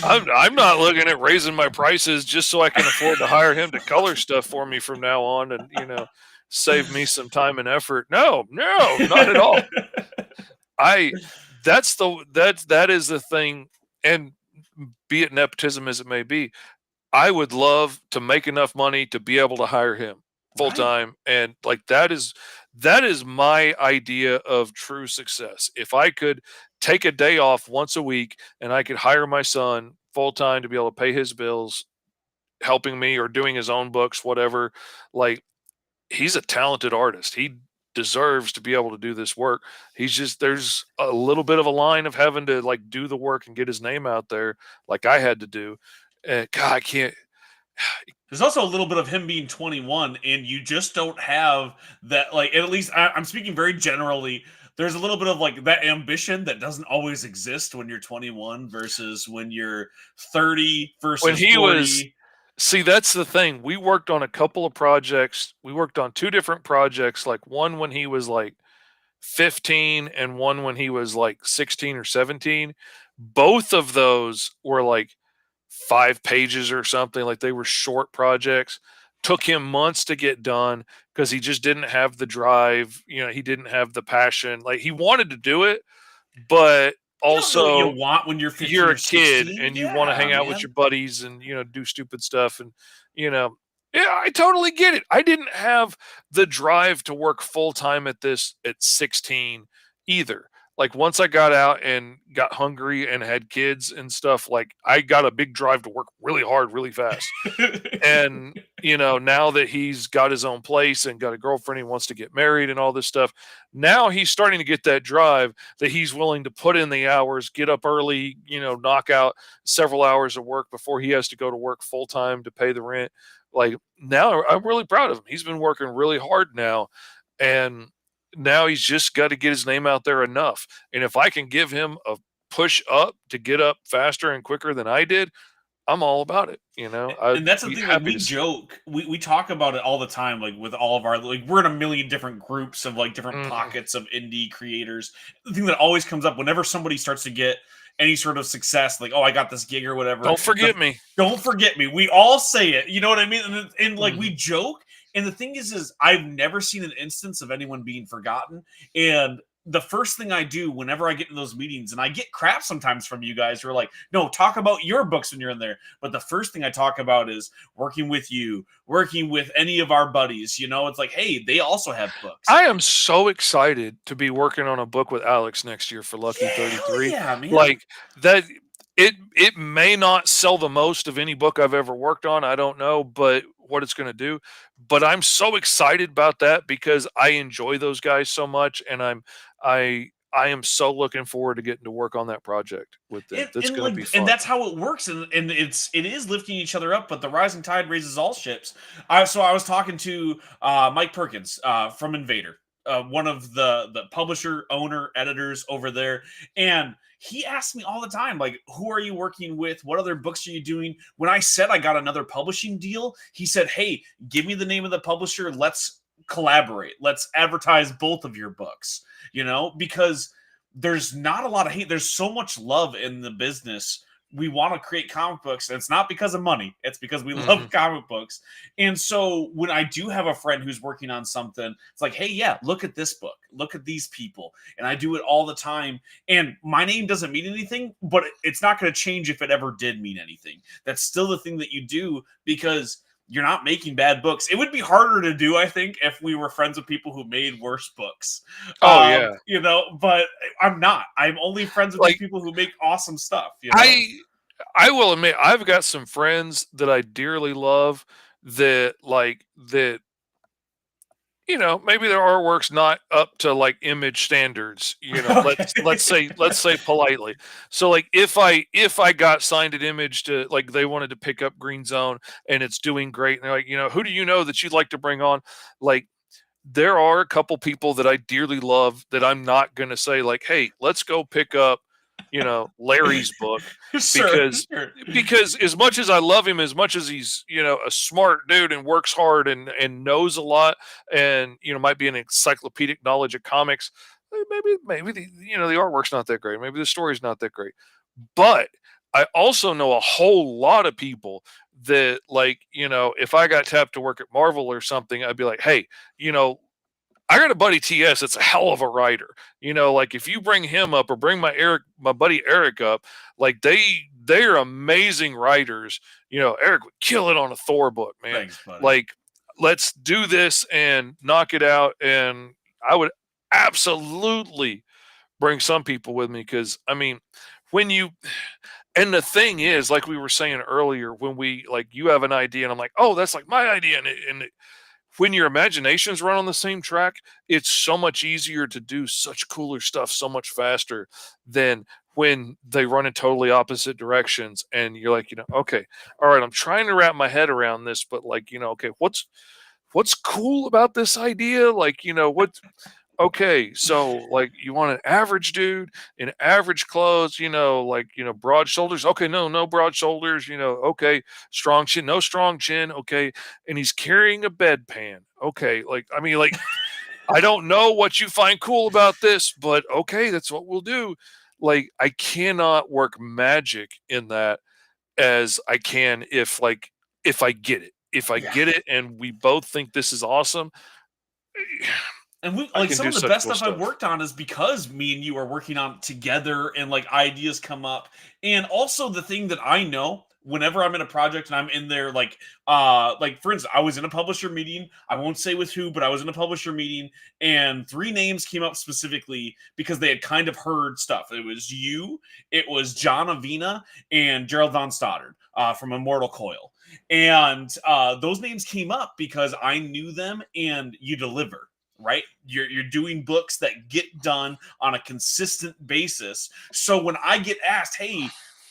I'm not looking at raising my prices just so I can afford to hire him to color stuff for me from now on and, save me some time and effort. No, no, not at all. I that is the thing. And be it nepotism as it may be, I would love to make enough money to be able to hire him full Right. time. And like, that is my idea of true success. If I could take a day off once a week and I could hire my son full time to be able to pay his bills, helping me or doing his own books, whatever, like, he's a talented artist. He deserves to be able to do this work. He's just, there's a little bit of a line of having to, like, do the work and get his name out there like I had to do. And God, I can't. There's also a little bit of him being 21, and you just don't have that. Like, at least I'm speaking very generally. There's a little bit of, like, that ambition that doesn't always exist when you're 21 versus when you're 30 When versus he was, 40. see, that's the thing. We worked on a couple of projects. We worked on two different projects, like one when he was like 15 and one when he was like 16 or 17. Both of those were like 5 pages or something. Like, they were short projects. Took him months to get done because he just didn't have the drive. He didn't have the passion. Like, he wanted to do it, but You don't know what you also, want when you're 15 you're or a kid 16. and you want to Yeah, hang out with man. your buddies and, do stupid stuff. And, you know, yeah, I totally get it. I didn't have the drive to work full time at this at 16 either. Like, once I got out and got hungry and had kids and stuff, like, I got a big drive to work really hard, really fast. And, now that he's got his own place and got a girlfriend, he wants to get married and all this stuff. Now he's starting to get that drive that he's willing to put in the hours, get up early, knock out several hours of work before he has to go to work full time to pay the rent. Like, now I'm really proud of him. He's been working really hard now. And now he's just got to get his name out there enough. And if I can give him a push up to get up faster and quicker than I did, I'm all about it. I'd And that's the be thing, like, happy we to see it. joke, we talk about it all the time, like, with all of our, like, we're in a million different groups of, like, different Mhm. pockets of indie creators. The thing that always comes up whenever somebody starts to get any sort of success, like, "Oh, I got this gig," or whatever, Don't forget me. "Don't forget me." We all say it, you know what I mean? And like, we Mhm. joke, and the thing is I've never seen an instance of anyone being forgotten, and the first thing I do whenever I get in those meetings, and I get crap sometimes from you guys who are like, "No, talk about your books when you're in there." But the first thing I talk about is working with you, working with any of our buddies. It's like, hey, they also have books. I am so excited to be working on a book with Alex next year for Lucky Yeah, hell 33. yeah, man. Like that it may not sell the most of any book I've ever worked on. I don't know, but what it's going to do. But I'm so excited about that because I enjoy those guys so much and I am so looking forward to getting to work on that project with them. That's And going to like, be and fun. that's how it works, and it is lifting each other up, but the rising tide raises all ships. I was talking to Mike Perkins from Invader, one of the publisher, owner, editors over there, and he asked me all the time, like, who are you working with? What other books are you doing? When I said I got another publishing deal, he said, "Hey, give me the name of the publisher. Let's collaborate. Let's advertise both of your books." Because there's not a lot of hate. There's so much love in the business. We want to create comic books, and it's not because of money. It's because we love Mhm. comic books. And so when I do have a friend who's working on something, it's like, hey, yeah, look at this book. Look at these people. And I do it all the time. And my name doesn't mean anything, but it's not going to change if it ever did mean anything. That's still the thing that you do because you're not making bad books. It would be harder to do, I think, if we were friends with people who made worse books. Oh yeah. But I'm not. I'm only friends with these Like people who make awesome stuff. I I will admit I've got some friends that I dearly love that maybe their artwork's not up to like image standards, let's say Okay. politely. So like if I got signed at Image to like they wanted to pick up Green Zone and it's doing great and they're like, who do you know that you'd like to bring on? Like there are a couple people that I dearly love that I'm not going to say like, "Hey, let's go pick up, Larry's book," Sure, because sure. as much as I love him, as much as he's, a smart dude and works hard and knows a lot and, might be an encyclopedic knowledge of comics, maybe the artwork's not that great. Maybe the story's not that great. But I also know a whole lot of people that like, if I got tapped to work at Marvel or something, I'd be like, "Hey, you know, I got a buddy TS that's a hell of a writer. Like if you bring him up or bring my buddy Eric up, like they're amazing writers. Eric would kill it on a Thor book, man. Thanks, buddy. Like let's do this and knock it out." And I would absolutely bring some people with me because I mean, when you and the thing is, like we were saying earlier, when we like you have an idea and I'm like, oh, that's like my idea, and when your imaginations run on the same track, it's so much easier to do such cooler stuff so much faster than when they run in totally opposite directions and you're like, okay, all right, I'm trying to wrap my head around this, but like, okay, what's cool about this idea? Like, what okay, so like you want an average dude in average clothes, like, broad shoulders. Okay, no broad shoulders, okay, strong chin, no strong chin, okay, and he's carrying a bedpan. Okay, like I mean, like I don't know what you find cool about this, but okay, that's what we'll do. Like I cannot work magic in that as I can if I get it. If I Yeah. get it and we both think this is awesome, And we I like can some do of the such best cool stuff I've stuff. worked on is because me and you are working on it together and like ideas come up. And also the thing that I know whenever I'm in a project and I'm in there like for instance, I was in a publisher meeting. I won't say with who, but I was in a publisher meeting and three names came up specifically because they had kind of heard stuff. It was you, it was John Avina, and Gerald Von Stoddard from Immortal Coil. And those names came up because I knew them and you deliver, right? You're doing books that get done on a consistent basis. So when I get asked, "Hey,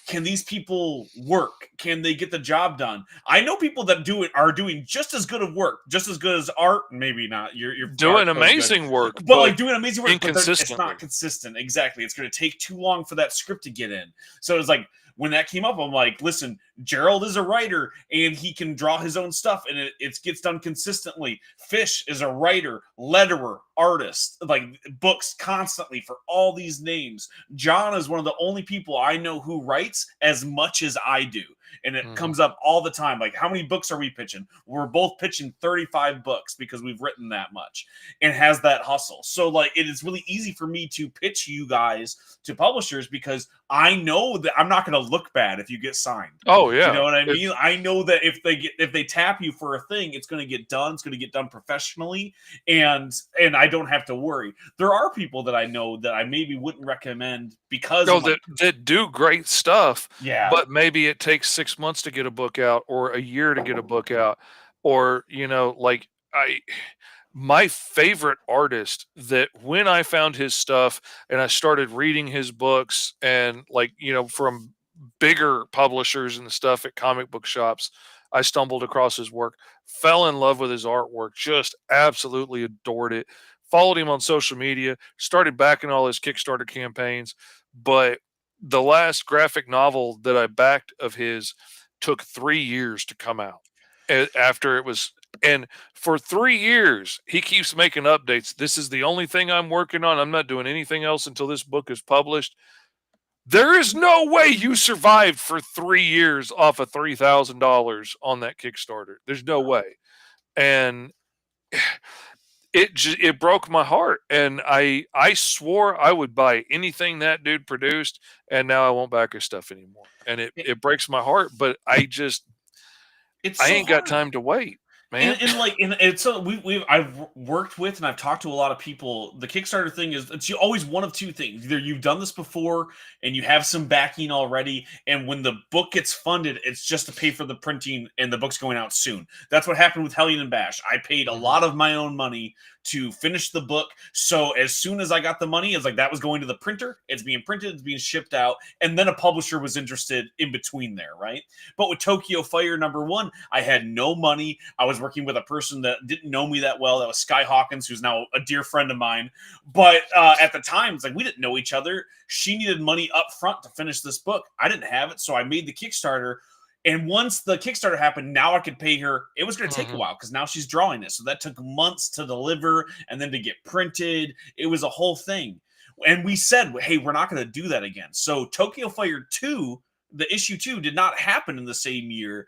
can these people work? Can they get the job done?" I know people that do it are doing just as good of work, just as good as art. Maybe not. Your Doing art's so good, amazing work, but but like doing amazing work. But it's not inconsistently. consistent. Exactly. It's going to take too long for that script to get in. So it's like when that came up, I'm like, listen, Gerald is a writer and he can draw his own stuff and it gets done consistently. Fish is a writer, letterer, artist, like books constantly for all these names. John is one of the only people I know who writes as much as I do. And it comes up all the time. Like, how many books are we pitching? We're both pitching 35 books because we've written that much and has that hustle. So, like, it is really easy for me to pitch you guys to publishers because I know that I'm not going to look bad if you get signed. Oh yeah. You know what I mean? I know that if they tap you for a thing, it's going to get done. It's going to get done professionally, and I don't have to worry. There are people that I know that I maybe wouldn't recommend because that do great stuff. Yeah. But maybe it takes 6 months to get a book out or a year to get a book out, or like my favorite artist that when I found his stuff and I started reading his books and from bigger publishers and stuff at comic book shops, I stumbled across his work, fell in love with his artwork, just absolutely adored it. Followed him on social media, started backing all his Kickstarter campaigns. But the last graphic novel that I backed of his took 3 years to come out after it was. And for 3 years, he keeps making updates. This is the only thing I'm working on. I'm not doing anything else until this book is published. There is no way you survived for 3 years off of $3,000 on that Kickstarter. There's no way. And it broke my heart. And I swore I would buy anything that dude produced, and now I won't back his stuff anymore. And it breaks my heart, but I ain't got time to wait. Man. And so I've worked with and I've talked to a lot of people. The Kickstarter thing is it's always one of two things. Either you've done this before and you have some backing already, and when the book gets funded, it's just to pay for the printing and the book's going out soon. That's what happened with Hellion and Bash. I paid a lot of my own money to finish the book. So as soon as I got the money, it's like that was going to the printer. It's being printed, it's being shipped out, and then a publisher was interested in between there, right? But with Tokyo Fire #1, I had no money. I was working with a person that didn't know me that well. That was Sky Hawkins, who's now a dear friend of mine. But at the time, it's like we didn't know each other. She needed money up front to finish this book. I didn't have it, so I made the Kickstarter. And once the Kickstarter happened, now I could pay her. It was going to take a while because now she's drawing it. So that took months to deliver and then to get printed. It was a whole thing. And we said, hey, we're not going to do that again. So Tokyo Fire 2, the issue 2, did not happen in the same year.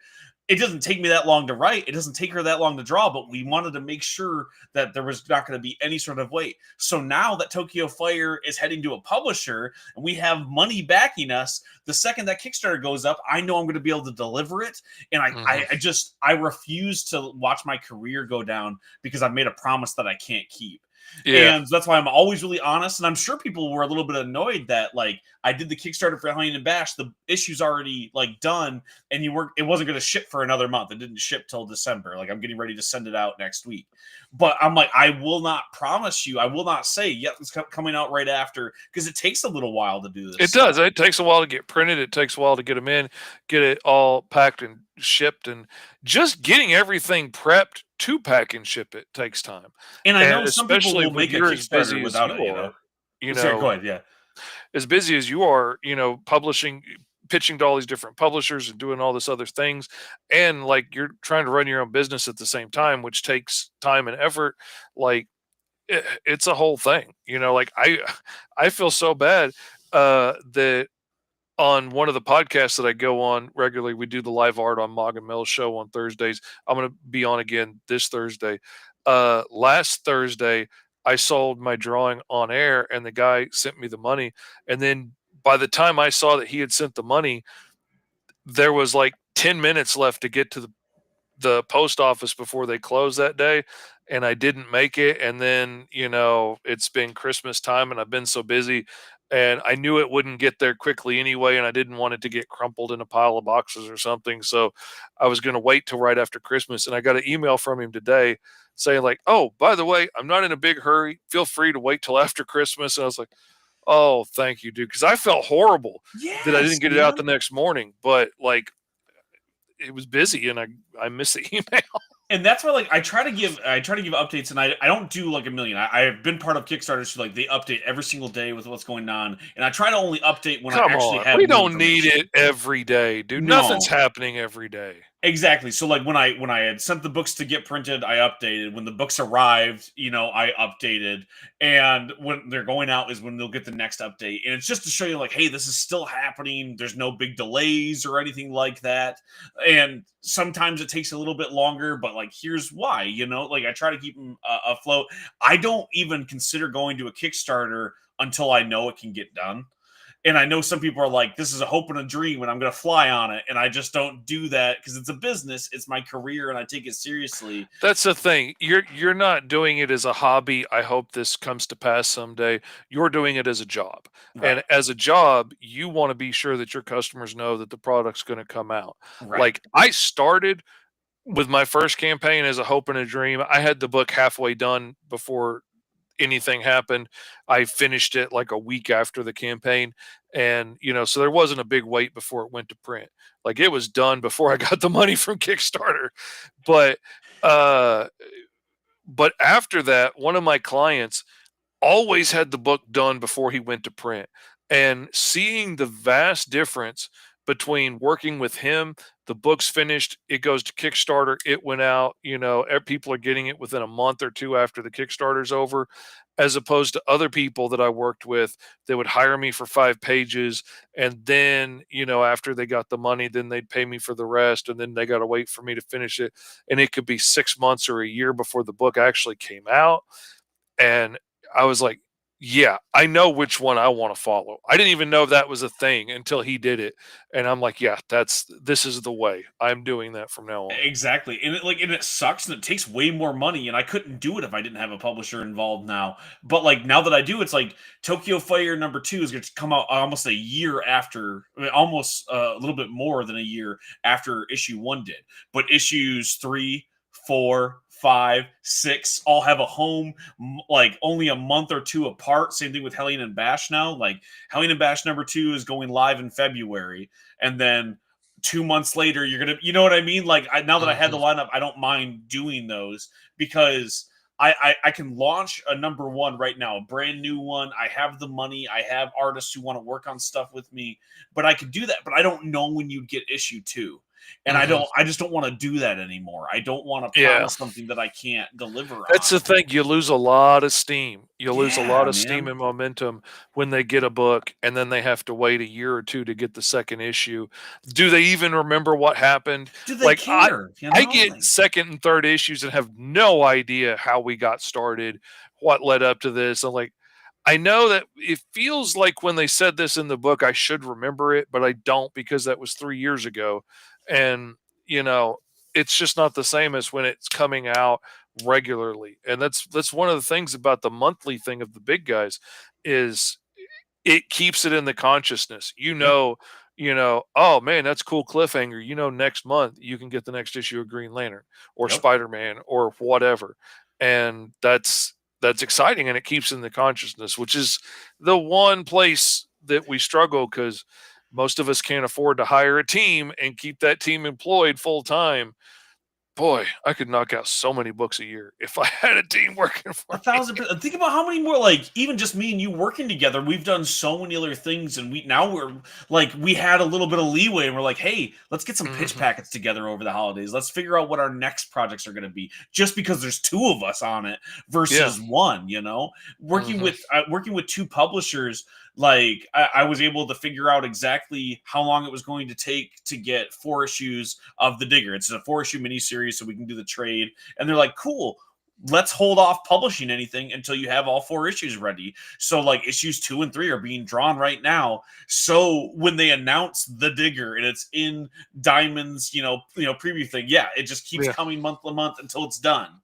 It doesn't take me that long to write. It doesn't take her that long to draw, but we wanted to make sure that there was not going to be any sort of wait. So now that Tokyo Fire is heading to a publisher and we have money backing us, the second that Kickstarter goes up, I know I'm going to be able to deliver it. And I refuse to watch my career go down because I've made a promise that I can't keep. Yeah. And that's why I'm always really honest. And I'm sure people were a little bit annoyed that like I did the Kickstarter for Hellion and Bash. The issue's already like done and it wasn't going to ship for another month. It didn't ship till December. Like I'm getting ready to send it out next week. But I'm like, I will not promise you. I will not say, yep, it's coming out right after because it takes a little while to do this. It does. It takes a while to get printed. It takes a while to get them in, get it all packed and shipped, and just getting everything prepped to pack and ship it takes time. And I know some people will make a Kickstarter without it, you know. Sorry, go ahead, yeah. As busy as you are, publishing, pitching to all these different publishers and doing all this other things, and like you're trying to run your own business at the same time, which takes time and effort. Like it's a whole thing, like I feel so bad that on one of the podcasts that I go on regularly, we do the live art on Mog and Mel's show on Thursdays. I'm going to be on again this Thursday. Last Thursday, I sold my drawing on air and the guy sent me the money. And then by the time I saw that he had sent the money, there was like 10 minutes left to get to the post office before they closed that day. And I didn't make it. And then, it's been Christmas time and I've been so busy. And I knew it wouldn't get there quickly anyway, and I didn't want it to get crumpled in a pile of boxes or something. So I was going to wait till right after Christmas. And I got an email from him today saying like, oh, by the way, I'm not in a big hurry. Feel free to wait till after Christmas. And I was like, oh, thank you, dude. Because I felt horrible that I didn't get it out the next morning. But like, it was busy and I missed the email. and that's why like I try to give updates, and I don't do like a million. I've been part of Kickstarters who like they update every single day with what's going on, and I try to only update when I Come actually on. have We new don't need it information. every day, dude. Nothing's No, happening every day. exactly. So like when I had sent the books to get printed, I updated. When the books arrived, I updated. And when they're going out is when they'll get the next update. And it's just to show you like, hey, this is still happening. There's no big delays or anything like that. And sometimes it takes a little bit longer, but like here's why, like I try to keep them afloat. I don't even consider going to a Kickstarter until I know it can get done. And I know some people are like, this is a hope and a dream, and I'm going to fly on it. And I just don't do that because it's a business, it's my career, and I take it seriously. That's the thing. You're not doing it as a hobby. I hope this comes to pass someday. You're doing it as a job. And Right, as a job, you want to be sure that your customers know that the product's going to come out. right. Like I started with my first campaign as a hope and a dream. I had the book halfway done before anything happened. I finished it like a week after the campaign. And, so there wasn't a big wait before it went to print. Like it was done before I got the money from Kickstarter. But, uh, but after that, one of my clients always had the book done before he went to print. And seeing the vast difference between working with him, the book's finished, it goes to Kickstarter, it went out, people are getting it within a month or two after the Kickstarter's over, as opposed to other people that I worked with that would hire me for 5 pages. And then, after they got the money, then they'd pay me for the rest. And then they got to wait for me to finish it. And it could be 6 months or a year before the book actually came out. And I was like, yeah, I know which one I want to follow. I didn't even know that was a thing until he did it. And I'm like, yeah, this is the way. I'm doing that from now on. Exactly. And it sucks and it takes way more money, and I couldn't do it if I didn't have a publisher involved now. But like now that I do, it's like Tokyo Fire #2 is going to come out almost a year after, I mean, almost a little bit more than a year after issue 1 did. But issues 3, 4, 5, 6 all have a home like only a month or two apart. Same thing with Hellion and Bash now. Like Hellion and Bash #2 is going live in February, and then 2 months later you're gonna, you know what I mean, like now that I had the Mhm. lineup, I don't mind doing those because I can launch a #1 right now, a brand new one. I have the money, I have artists who want to work on stuff with me, but I could do that. But I don't know when you'd get issue 2, and Mhm. I just don't want to do that anymore. I don't want to Yeah. promise something that I can't deliver That's on. the thing, you lose a lot of steam. You lose a lot Yeah, of steam man. and momentum when they get a book and then they have to wait a year or 2 to get the second issue. Do they even remember what happened? Do they Like, care, I get like, second and third issues and have no idea how we got started, what led up to this. I'm like, I know that it feels like when they said this in the book, I should remember it, but I don't because that was 3 years ago. And, you know, it's just not the same as when it's coming out regularly. And that's one of the things about the monthly thing of the big guys is it keeps it in the consciousness. yeah, Oh man, that's cool cliffhanger. Next month you can get the next issue of Green Lantern or yep. Spider-Man or whatever. And that's exciting and it keeps in the consciousness, which is the one place that we struggle because most of us can't afford to hire a team and keep that team employed full time. Boy, I could knock out so many books a year if I had a team working A for me. 1000%. Think about how many more, like even just me and you working together. We've done so many other things, and we're like we had a little bit of leeway, and we're like, hey, let's get some pitch Mhm. packets together over the holidays. Let's figure out what our next projects are going to be. Just because there's two of us on it Yeah. versus one, Mhm. working with two publishers. Like I was able to figure out exactly how long it was going to take to get 4 issues of the Digger. It's a 4 issue miniseries, so we can do the trade. And they're like, cool, let's hold off publishing anything until you have all 4 issues ready. So like issues 2 and 3 are being drawn right now. So when they announce the Digger and it's in Diamond's, preview thing, yeah, it just keeps Yeah. coming month to month until it's done.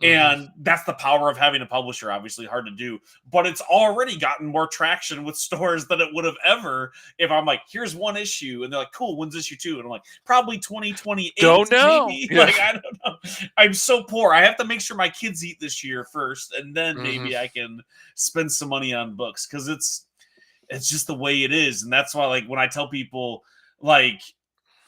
Mhm. And that's the power of having a publisher. Obviously hard to do, but it's already gotten more traction with stores than it would have ever if I'm like, here's 1 issue, and they're like, cool, when's issue 2? And I'm like, probably 2028, Don't know. maybe. Yeah. Like, I don't know. I'm so poor. I have to make sure my kids eat this year first, and then Mhm. maybe I can spend some money on books because it's just the way it is. And that's why, like, when I tell people, like,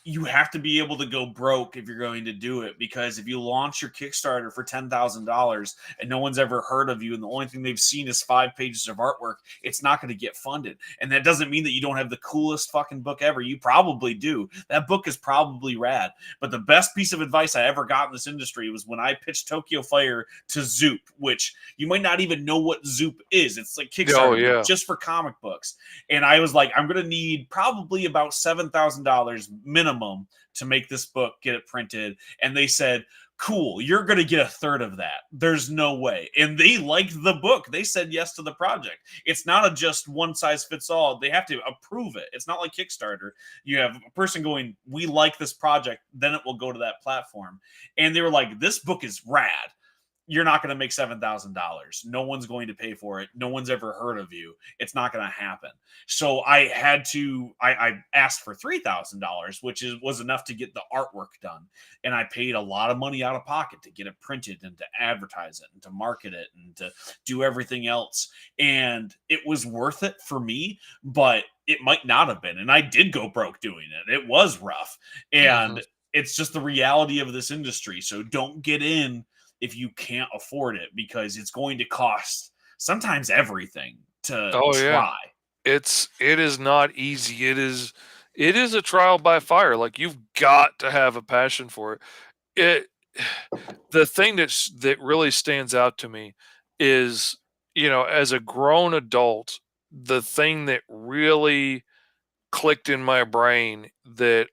you have to be able to go broke if you're going to do it, because if you launch your Kickstarter for $10,000 and no one's ever heard of you and the only thing they've seen is 5 pages of artwork, it's not going to get funded. And that doesn't mean that you don't have the coolest fucking book ever. You probably do. That book is probably rad. But the best piece of advice I ever got in this industry was when I pitched Tokyo Fire to Zoop, which you might not even know what Zoop is. It's like Oh Kickstarter, but yeah. just for comic books. And I was like, I'm going to need probably about $7,000 minimum to make this book, get it printed. And they said, cool, you're going to get a third of that. There's no way. And they liked the book. They said yes to the project. It's not a just one size fits all. They have to approve it. It's not like Kickstarter. You have a person going, we like this project, then it will go to that platform. And they were like, this book is rad. You're not going to make $7,000. No one's going to pay for it. No one's ever heard of you. It's not going to happen. So I had to, I asked for $3,000, which was enough to get the artwork done. And I paid a lot of money out of pocket to get it printed and to advertise it and to market it and to do everything else. And it was worth it for me, but it might not have been. And I did go broke doing it. It was rough. And it's just the reality of this industry. So don't get in if you can't afford it, because it's going to cost sometimes everything to Oh yeah. try. It is not easy. It is a trial by fire. Like, you've got to have a passion for it. It the thing that really stands out to me is, as a grown adult, the thing that really clicked in my brain that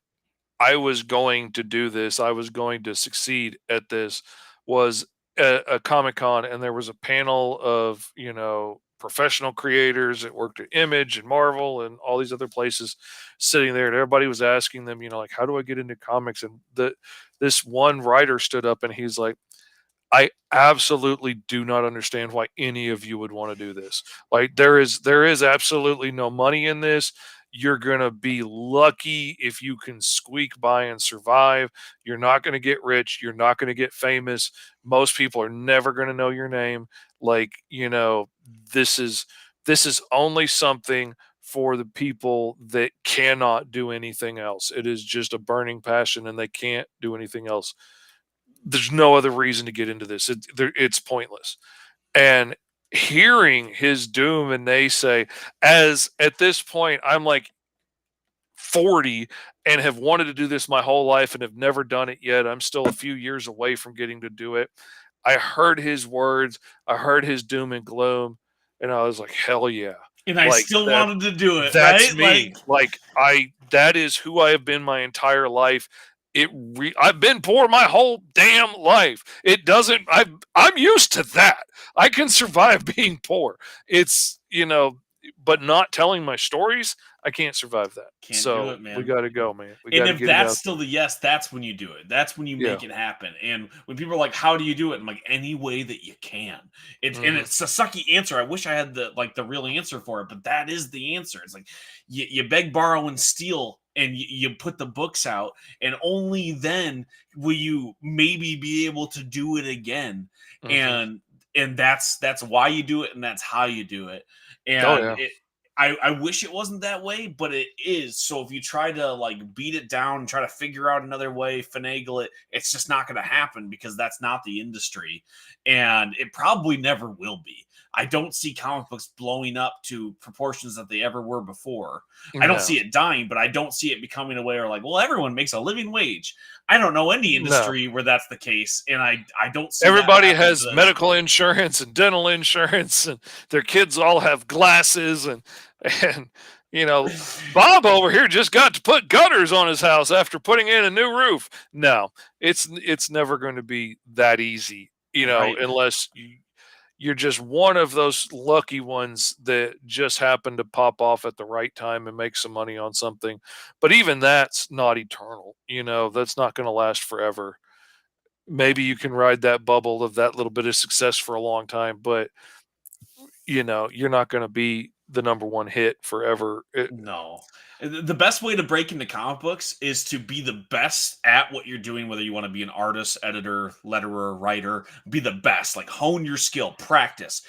I was going to do this, I was going to succeed at this, was a Comic Con, and there was a panel of, professional creators that worked at Image and Marvel and all these other places sitting there, and everybody was asking them, like, how do I get into comics? And this one writer stood up and he's like, I absolutely do not understand why any of you would want to do this. Like, there is absolutely no money in this. You're going to be lucky if you can squeak by and survive. You're not going to get rich, you're not going to get famous. Most people are never going to know your name. Like, this is only something for the people that cannot do anything else. It is just a burning passion and they can't do anything else. There's no other reason to get into this. It's pointless. And hearing his doom and naysay, as at this point I'm like 40 and have wanted to do this my whole life and have never done it yet. I'm still a few years away from getting to do it. I heard his words, I heard his doom and gloom, and I was like, hell yeah. And I Like, still wanted to do it, that's right? me. Like, that is who I have been my entire life. I've been poor my whole damn life. It doesn't. I'm used to that. I can survive being poor. It's, but not telling my stories, I can't survive that. Can't do So it, we man. got to go, man. We And got to if get it that's out still there. the yes, that's when you do it. That's when you Yeah. make it happen. And when people are like, "How do you do it?" I'm like, "Any way that you can." It's a sucky answer. I wish I had the real answer for it, but that is the answer. It's like you beg, borrow, and steal, and you put the books out, and only then will you maybe be able to do it again. Hmm. And that's why you do it, and that's how you do it. Oh And yeah. I wish it wasn't that way, but it is. So if you try to like beat it down and try to figure out another way, finagle it, it's just not going to happen, because that's not the industry. And it probably never will be. I don't see comic books blowing up to proportions that they ever were before. I don't No. see it dying, but I don't see it becoming a way where like, well, everyone makes a living wage. I don't know any No. industry where that's the case, and I don't see that Everybody happening has for this. medical insurance and dental insurance, and their kids all have glasses, and Bob over here just got to put gutters on his house after putting in a new roof. No, it's never going to be that easy, Right. unless you're just one of those lucky ones that just happen to pop off at the right time and make some money on something. But even that's not eternal. That's not going to last forever. Maybe you can ride that bubble of that little bit of success for a long time, but you're not going to be the number one hit forever. No. The best way to break into comic books is to be the best at what you're doing, whether you want to be an artist, editor, letterer, writer, be the best. Like, hone your skill, practice.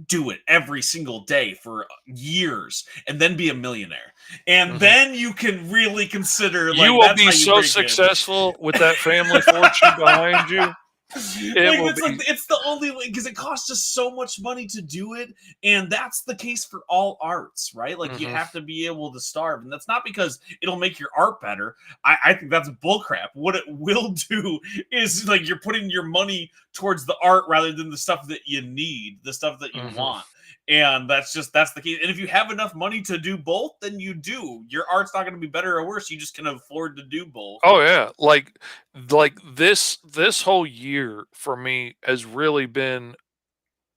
do it every single day for years and then be a millionaire. And Mhm. then you can really consider, You like, will that's be how you so break in. successful with that family fortune behind you. It will be. It's the only way, because it costs us so much money to do it, and that's the case for all arts, right? Like, you Mhm. have to be able to starve, and that's not because it'll make your art better. I think that's bullcrap. What it will do is, like, you're putting your money towards the art rather than the stuff that you need, the stuff that you Mhm. want. And that's the key. And if you have enough money to do both, then you do. Your art's not going to be better or worse. You just can afford to do both. Oh yeah, like this whole year for me has really been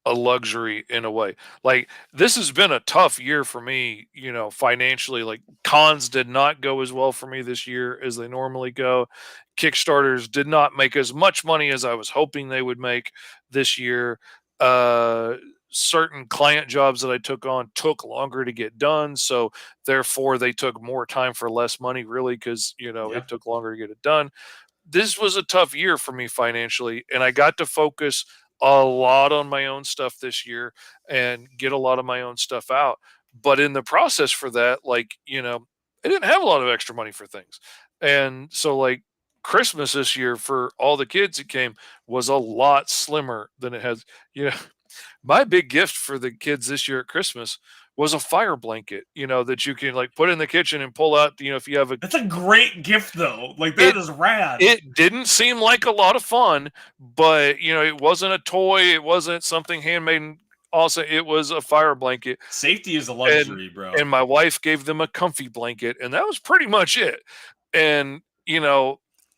a luxury in a way. Like this has been a tough year for me, financially. Like cons did not go as well for me this year as they normally go. Kickstarters did not make as much money as I was hoping they would make this year. Uh Certain client jobs that I took on took longer to get done, so therefore they took more time for less money really because, Yeah. it took longer to get it done. This was a tough year for me financially, and I got to focus a lot on my own stuff this year and get a lot of my own stuff out. But in the process for that, like, I didn't have a lot of extra money for things. And so, like, Christmas this year for all the kids that came was a lot slimmer than it has. You know, my big gift for the kids this year at Christmas was a fire blanket, that you can like put in the kitchen and pull out, if you have a That's a great gift, though. Like, that it is rad. it didn't seem like a lot of fun, but, it wasn't a toy, it wasn't something handmade and awesome, it was a fire blanket, Safety is a and luxury, bro. my wife gave them a comfy blanket, and that was pretty much it, and,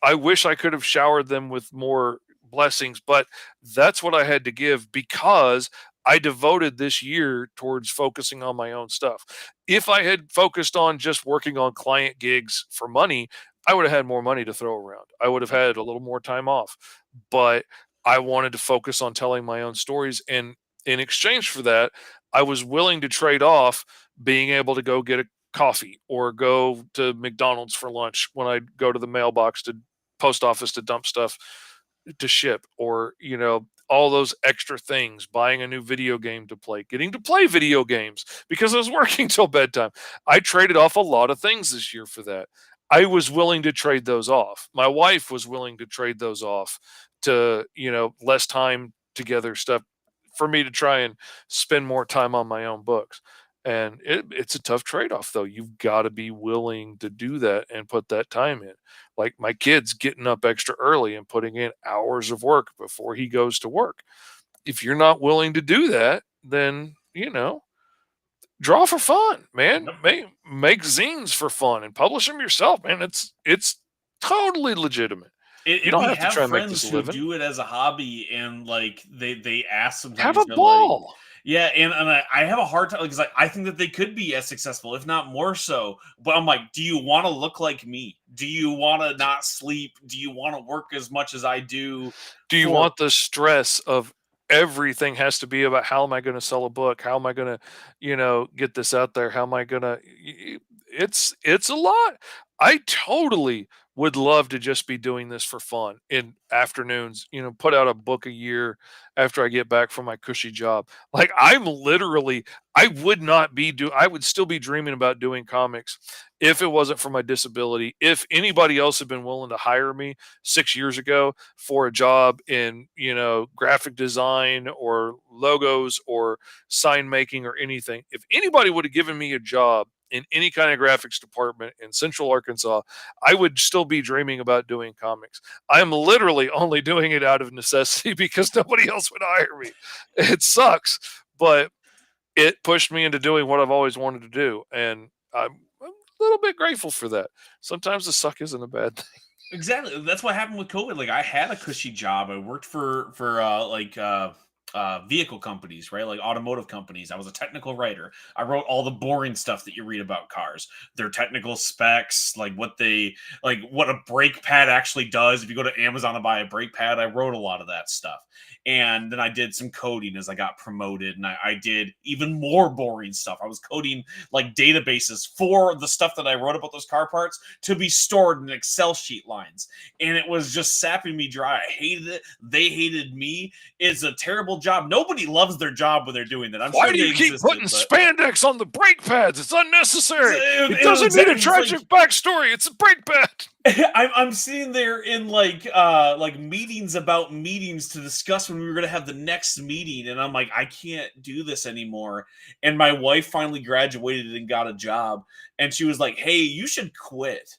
I wish I could have showered them with more blessings, but that's what I had to give because I devoted this year towards focusing on my own stuff. If I had focused on just working on client gigs for money, I would have had more money to throw around. I would have Yep. had a little more time off, but I wanted to focus on telling my own stories. And in exchange for that, I was willing to trade off being able to go get a coffee or go to McDonald's for lunch when I go to the mailbox to post office to dump stuff to ship, or, all those extra things, buying a new video game to play, getting to play video games because I was working till bedtime. I traded off a lot of things this year for that. I was willing to trade those off. My wife was willing to trade those off to, less time together stuff for me to try and spend more time on my own books. And it's a tough trade off, though. You've got to be willing to do that and put that time in. Like my kid's getting up extra early and putting in hours of work before he goes to work. If you're not willing to do that, then, draw for fun, man. Yep. Make zines for fun and publish them yourself, man. It's totally legitimate. You And don't we have to have try and make this friends a who living. do it as a hobby, and, like, they ask Have a sometimes, they're like, ball. yeah, and I have a hard time, because, like, I think that they could be as successful, if not more so. But I'm like, do you want to look like me? Do you want to not sleep? Do you want to work as much as I do Do you for? want the stress of everything has to be about how am I going to sell a book? How am I going to, get this out there? How am I going to it's a lot. I totally would love to just be doing this for fun in afternoons, put out a book a year after I get back from my cushy job. Like I would not be do I would still be dreaming about doing comics if it wasn't for my disability. If anybody else had been willing to hire me 6 years ago for a job in, graphic design or logos or sign making or anything, if anybody would have given me a job in any kind of graphics department in Central Arkansas, I would still be dreaming about doing comics. I'm literally only doing it out of necessity because nobody else would hire me. It sucks, but it pushed me into doing what I've always wanted to do. And I'm a little bit grateful for that. Sometimes the suck isn't a bad thing. Exactly. That's what happened with COVID. Like, I had a cushy job. I worked for vehicle companies, right? Like, automotive companies. I was a technical writer. I wrote all the boring stuff that you read about cars, their technical specs, like what a brake pad actually does. If you go to Amazon and buy a brake pad, I wrote a lot of that stuff. And then I did some coding as I got promoted, and I did even more boring stuff. I was coding, like, databases for the stuff that I wrote about those car parts to be stored in Excel sheet lines. And it was just sapping me dry. I hated it. They hated me. It's a terrible terrible job. Nobody loves their job when they're doing that. I'm Why sure do they you keep existed, putting but spandex on the brake pads? It's unnecessary. It doesn't need a exactly, it's like tragic backstory. It's a brake pad. I'm sitting there in like meetings about meetings to discuss when we were gonna have the next meeting, and I'm like, I can't do this anymore. And my wife finally graduated and got a job, and she was like, "Hey, you should quit."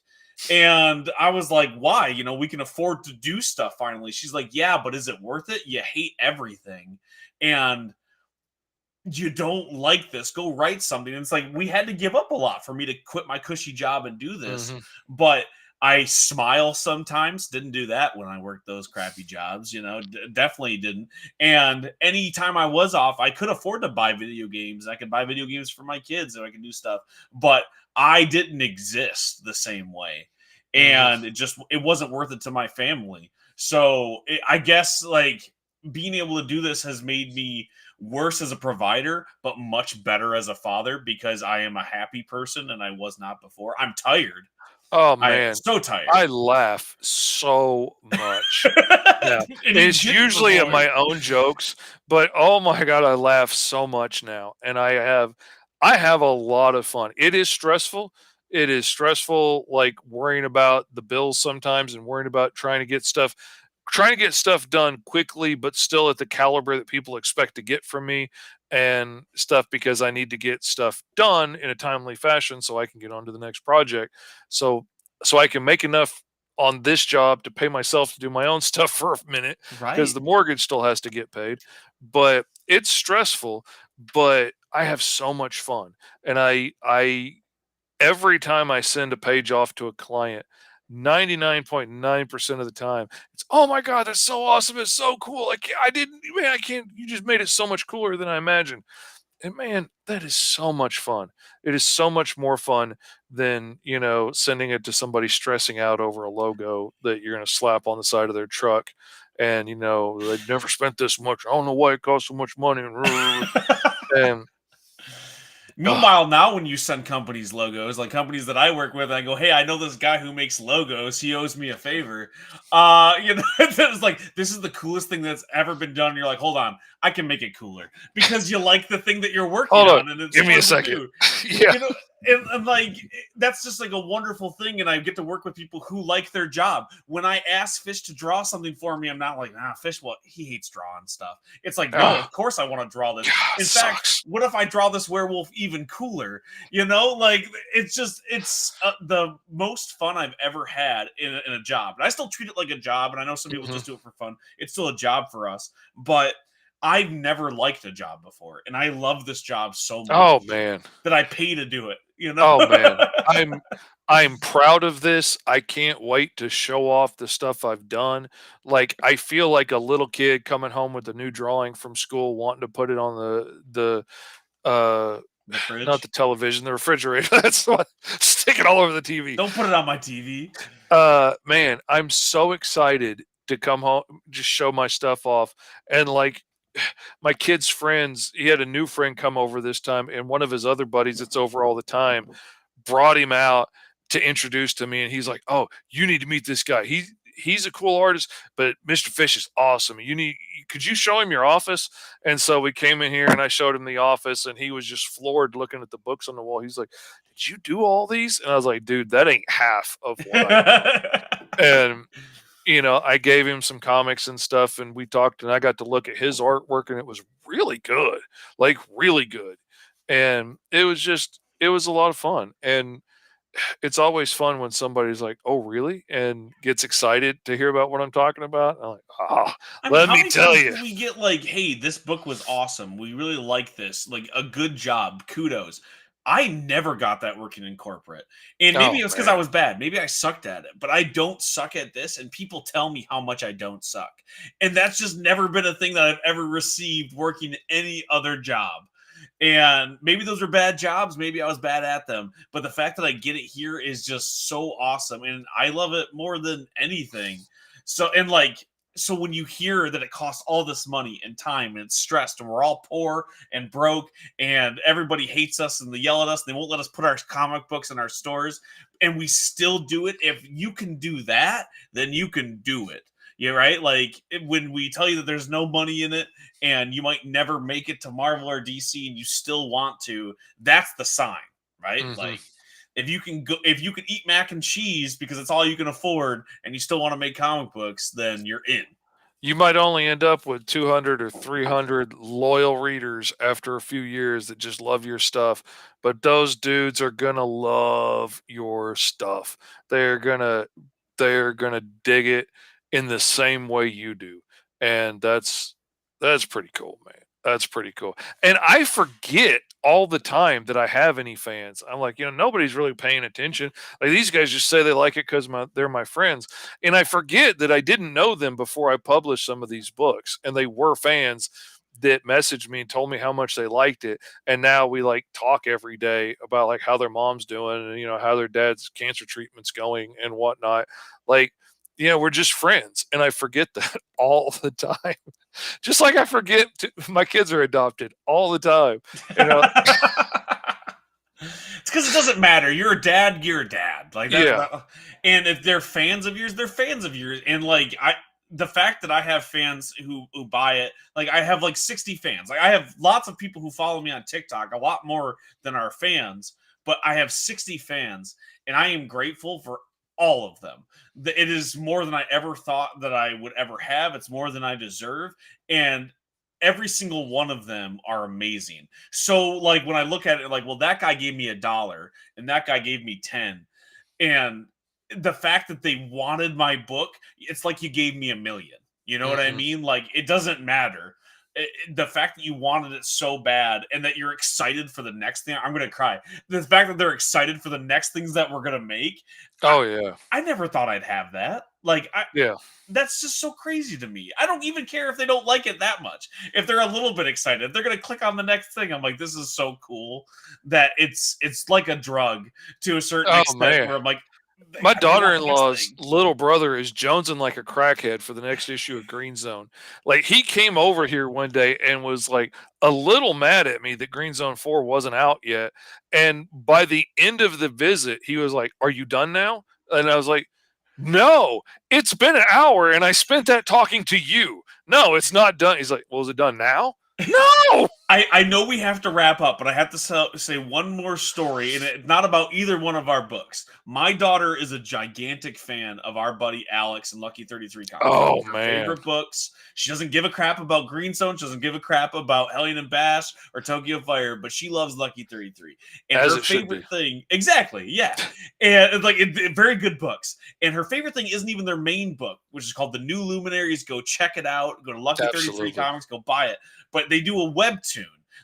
And I was like, "Why? You know, we can afford to do stuff finally." She's like, "Yeah, but is it worth it? You hate everything, and you don't like this. Go write something." And it's like we had to give up a lot for me to quit my cushy job and do this, Mm-hmm. but I smile sometimes. Didn't do that when I worked those crappy jobs, you know, definitely didn't. And anytime I was off, I could afford to buy video games. I could buy video games for my kids and I could do stuff, but I didn't exist the same way. Mm-hmm. And it wasn't worth it to my family. So I guess like being able to do this has made me worse as a provider, but much better as a father because I am a happy person and I was not before. I'm tired. Oh I man, so tired. I laugh so much. Yeah, And you it's didn't usually at before. my own jokes, but oh my god, I laugh so much now, and I have a lot of fun. It is stressful. It is stressful, like worrying about the bills sometimes, and worrying about trying to get stuff done quickly, but still at the caliber that people expect to get from me and stuff because I need to get stuff done in a timely fashion so I can get on to the next project. So I can make enough on this job to pay myself to do my own stuff for a minute because Right. the mortgage still has to get paid. But it's stressful, but I have so much fun. And I every time I send a page off to a client, 99.9% of the time, it's, oh my God, that's so awesome. It's so cool. I didn't, man, I can't, you just made it so much cooler than I imagined. And man, that is so much fun. It is so much more fun than, sending it to somebody stressing out over a logo that you're going to slap on the side of their truck. And, they've never spent this much. I don't know why it costs so much money. And, ugh, Meanwhile, now when you send companies logos, like companies that I work with, I go, "Hey, I know this guy who makes logos. He owes me a favor." It's like this is the coolest thing that's ever been done. And you're like, "Hold on, I can make it cooler," because you like the thing that you're working hold on. on, and it's Give me a fun to second. do. Yeah. You know, and like that's just like a wonderful thing, and I get to work with people who like their job. When I ask Fish to draw something for me, I'm not like, Fish, what he hates drawing stuff. It's like, no, Oh, of course I want to draw this. God, In fact, sucks. what if I draw this werewolf even cooler? Like it's the most fun I've ever had in a job. And I still treat it like a job. And I know some people Mhm. just do it for fun. It's still a job for us, but I've never liked a job before, and I love this job so Oh much man. that I pay to do it. Oh man. I'm proud of this. I can't wait to show off the stuff I've done. Like I feel like a little kid coming home with a new drawing from school wanting to put it on the The not the fridge. television, the refrigerator. That's what stick it all over the TV. Don't put it on my TV. Man, I'm so excited to come home, just show my stuff off. And like my kid's friends, he had a new friend come over this time, and one of his other buddies that's over all the time brought him out to introduce to me. And he's like, "Oh, you need to meet this guy. He's a cool artist, but Mr. Fish is awesome. Could you show him your office?" And so we came in here and I showed him the office, and he was just floored looking at the books on the wall. He's like, "Did you do all these?" And I was like, "Dude, that ain't half of what I do." And I gave him some comics and stuff, and we talked, and I got to look at his artwork, and it was really good, like really good. And it was a lot of fun. And it's always fun when somebody's like, "Oh, really?" and gets excited to hear about what I'm talking about. I'm like, "Ah, I mean, let how me many tell times you." do we get like, "Hey, this book was awesome. We really like this. Like a good job. Kudos." I never got that working in corporate. And maybe Oh it was because I man. was bad. Maybe I sucked at it, but I don't suck at this. And people tell me how much I don't suck. And that's just never been a thing that I've ever received working any other job. And maybe those were bad jobs. Maybe I was bad at them. But the fact that I get it here is just so awesome. And I love it more than anything. So when you hear that it costs all this money and time and it's stressed and we're all poor and broke and everybody hates us and they yell at us, they won't let us put our comic books in our stores, and we still do it. If you can do that, then you can do it. Yeah, right. Like when we tell you that there's no money in it, and you might never make it to Marvel or DC, and you still want to, that's the sign, right? Hmm. Like if you can eat mac and cheese because it's all you can afford, and you still want to make comic books, then you're in. You might only end up with 200 or 300 loyal readers after a few years that just love your stuff, but those dudes are gonna love your stuff. They're gonna they're gonna dig it in the same way you do, and that's pretty cool, man. That's pretty cool. And I forget all the time that I have any fans. I'm like, nobody's really paying attention. Like these guys just say they like it because they're my friends, and I forget that I didn't know them before I published some of these books, and they were fans that messaged me and told me how much they liked it. And now we like talk every day about like how their mom's doing, and how their dad's cancer treatment's going and whatnot. Like, we're just friends, and I forget that all the time. Just like I forget my kids are adopted all the time. You know, It's because it doesn't matter. You're a dad. You're a dad. Like that, yeah. that. And if they're fans of yours, they're fans of yours. And like the fact that I have fans who buy it, like I have like 60 fans. Like I have lots of people who follow me on TikTok, a lot more than our fans. But I have 60 fans, and I am grateful for all of them. It is more than I ever thought that I would ever have. It's more than I deserve, and every single one of them are amazing. So like when I look at it, like, well, that guy gave me $1 and that guy gave me 10. And the fact that they wanted my book, it's like you gave me 1 million. You know what I Hmm. mean? Like it doesn't matter. The fact that you wanted it so bad and that you're excited for the next thing, I'm gonna cry. The fact that they're excited for the next things that we're gonna make, I, Oh yeah. I never thought I'd have that. Like Yeah. that's just so crazy to me. I don't even care if they don't like it that much. If they're a little bit excited, if they're gonna click on the next thing, I'm like, this is so cool that it's like a drug to a certain Oh extent. man. Where I'm like, My they want the next daughter-in-law's thing. little brother is jonesing like a crackhead for the next issue of Green Zone. Like he came over here one day and was like a little mad at me that Green Zone 4 wasn't out yet. And by the end of the visit, he was like, "Are you done now?" And I was like, "No, it's been an hour and I spent that talking to you. No, it's not done." He's like, "Well, is it done now?" No. I know we have to wrap up, but I have to say one more story, and it's not about either one of our books. My daughter is a gigantic fan of our buddy Alex and Lucky 33 Comics. One Oh of her man. favorite books. She doesn't give a crap about Greenstone. She doesn't give a crap about Hellion and Bash or Tokyo Fire, but she loves Lucky 33. And As her it should be. favorite thing, exactly, yeah. And it's like very good books. And her favorite thing isn't even their main book, which is called The New Luminaries. Go check it out. Go to Lucky 33 Absolutely. Comics. Go buy it. But they do a webtoon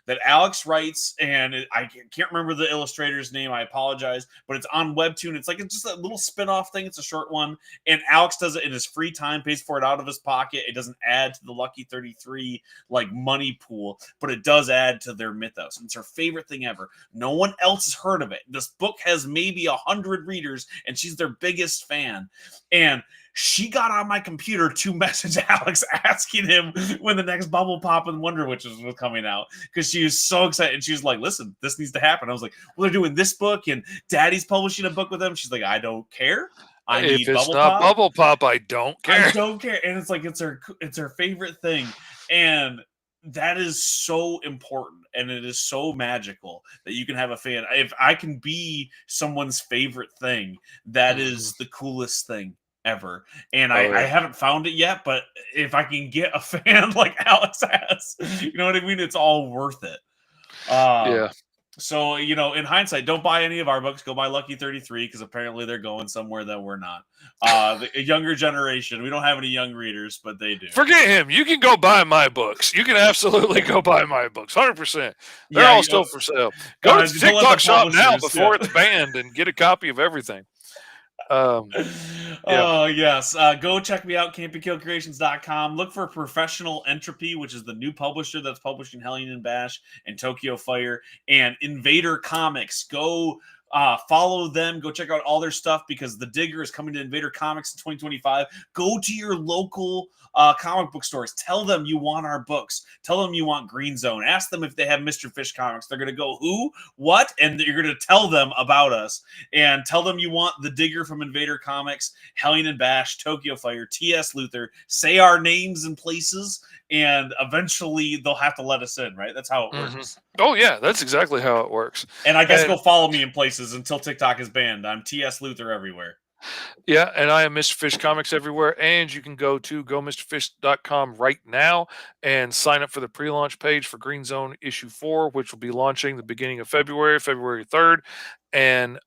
that Alex writes, and I can't remember the illustrator's name. I apologize, but it's on Webtoon. It's just a little spin-off thing. It's a short one, and Alex does it in his free time, pays for it out of his pocket. It doesn't add to the Lucky 33 like money pool, but it does add to their mythos. And it's her favorite thing ever. No one else has heard of it. This book has maybe 100 readers, and she's their biggest fan. And she got on my computer to message Alex asking him when the next Bubble Pop and Wonder Witches was coming out because she was so excited. And she was like, listen, this needs to happen. I was like, well, they're doing this book and Daddy's publishing a book with them. She's like, I don't care. I If need it's Bubble not Pop. bubble pop, I don't I care. don't care. And it's like, it's her favorite thing. And that is so important, and it is so magical that you can have a fan. If I can be someone's favorite thing, that Mhm. is the coolest thing ever. And Oh I yeah. haven't found it yet, but if I can get a fan like Alex has, you know what I mean? It's all worth it. Yeah. So, in hindsight, don't buy any of our books. Go buy Lucky 33 because apparently they're going somewhere that we're not. A younger generation, we don't have any young readers, but they do. Forget him. You can go buy my books. You can absolutely go buy my books. 100%. They're Yeah, all still for sale. Go to the don't let the TikTok shop now publishers. Yeah. before it's banned and get a copy of everything. Um, yeah. Oh, yes. Go check me out, campykillcreations.com. Look for Professional Entropy, which is the new publisher that's publishing Hellion and Bash and Tokyo Fire and Invader Comics. Go Follow them. Go check out all their stuff because The Digger is coming to Invader Comics in 2025. Go to your local comic book stores. Tell them you want our books. Tell them you want Green Zone. Ask them if they have Mr. Fish comics. They're going to go, who? What? And you're going to tell them about us. And tell them you want The Digger from Invader Comics, Hellion and Bash, Tokyo Fire, T.S. Luther. Say our names and places, and eventually they'll have to let us in, right? That's how it works. Oh, yeah, that's exactly how it works. And I guess go follow me in places until TikTok is banned. I'm T.S. Luther everywhere. Yeah, and I am Mr. Fish Comics everywhere. And you can go to gomrfish.com right now and sign up for the pre-launch page for Green Zone issue 4, which will be launching the beginning of February, February 3rd, and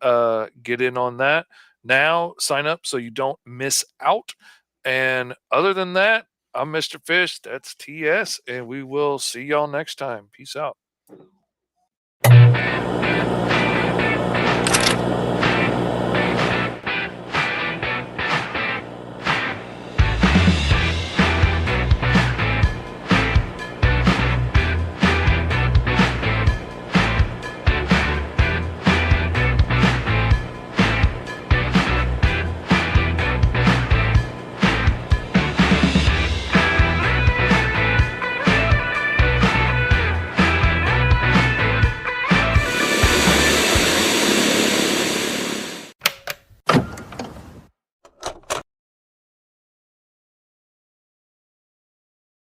get in on that now. Sign up so you don't miss out. And other than that, I'm Mr. Fish. That's TS, and we will see y'all next time. Peace out.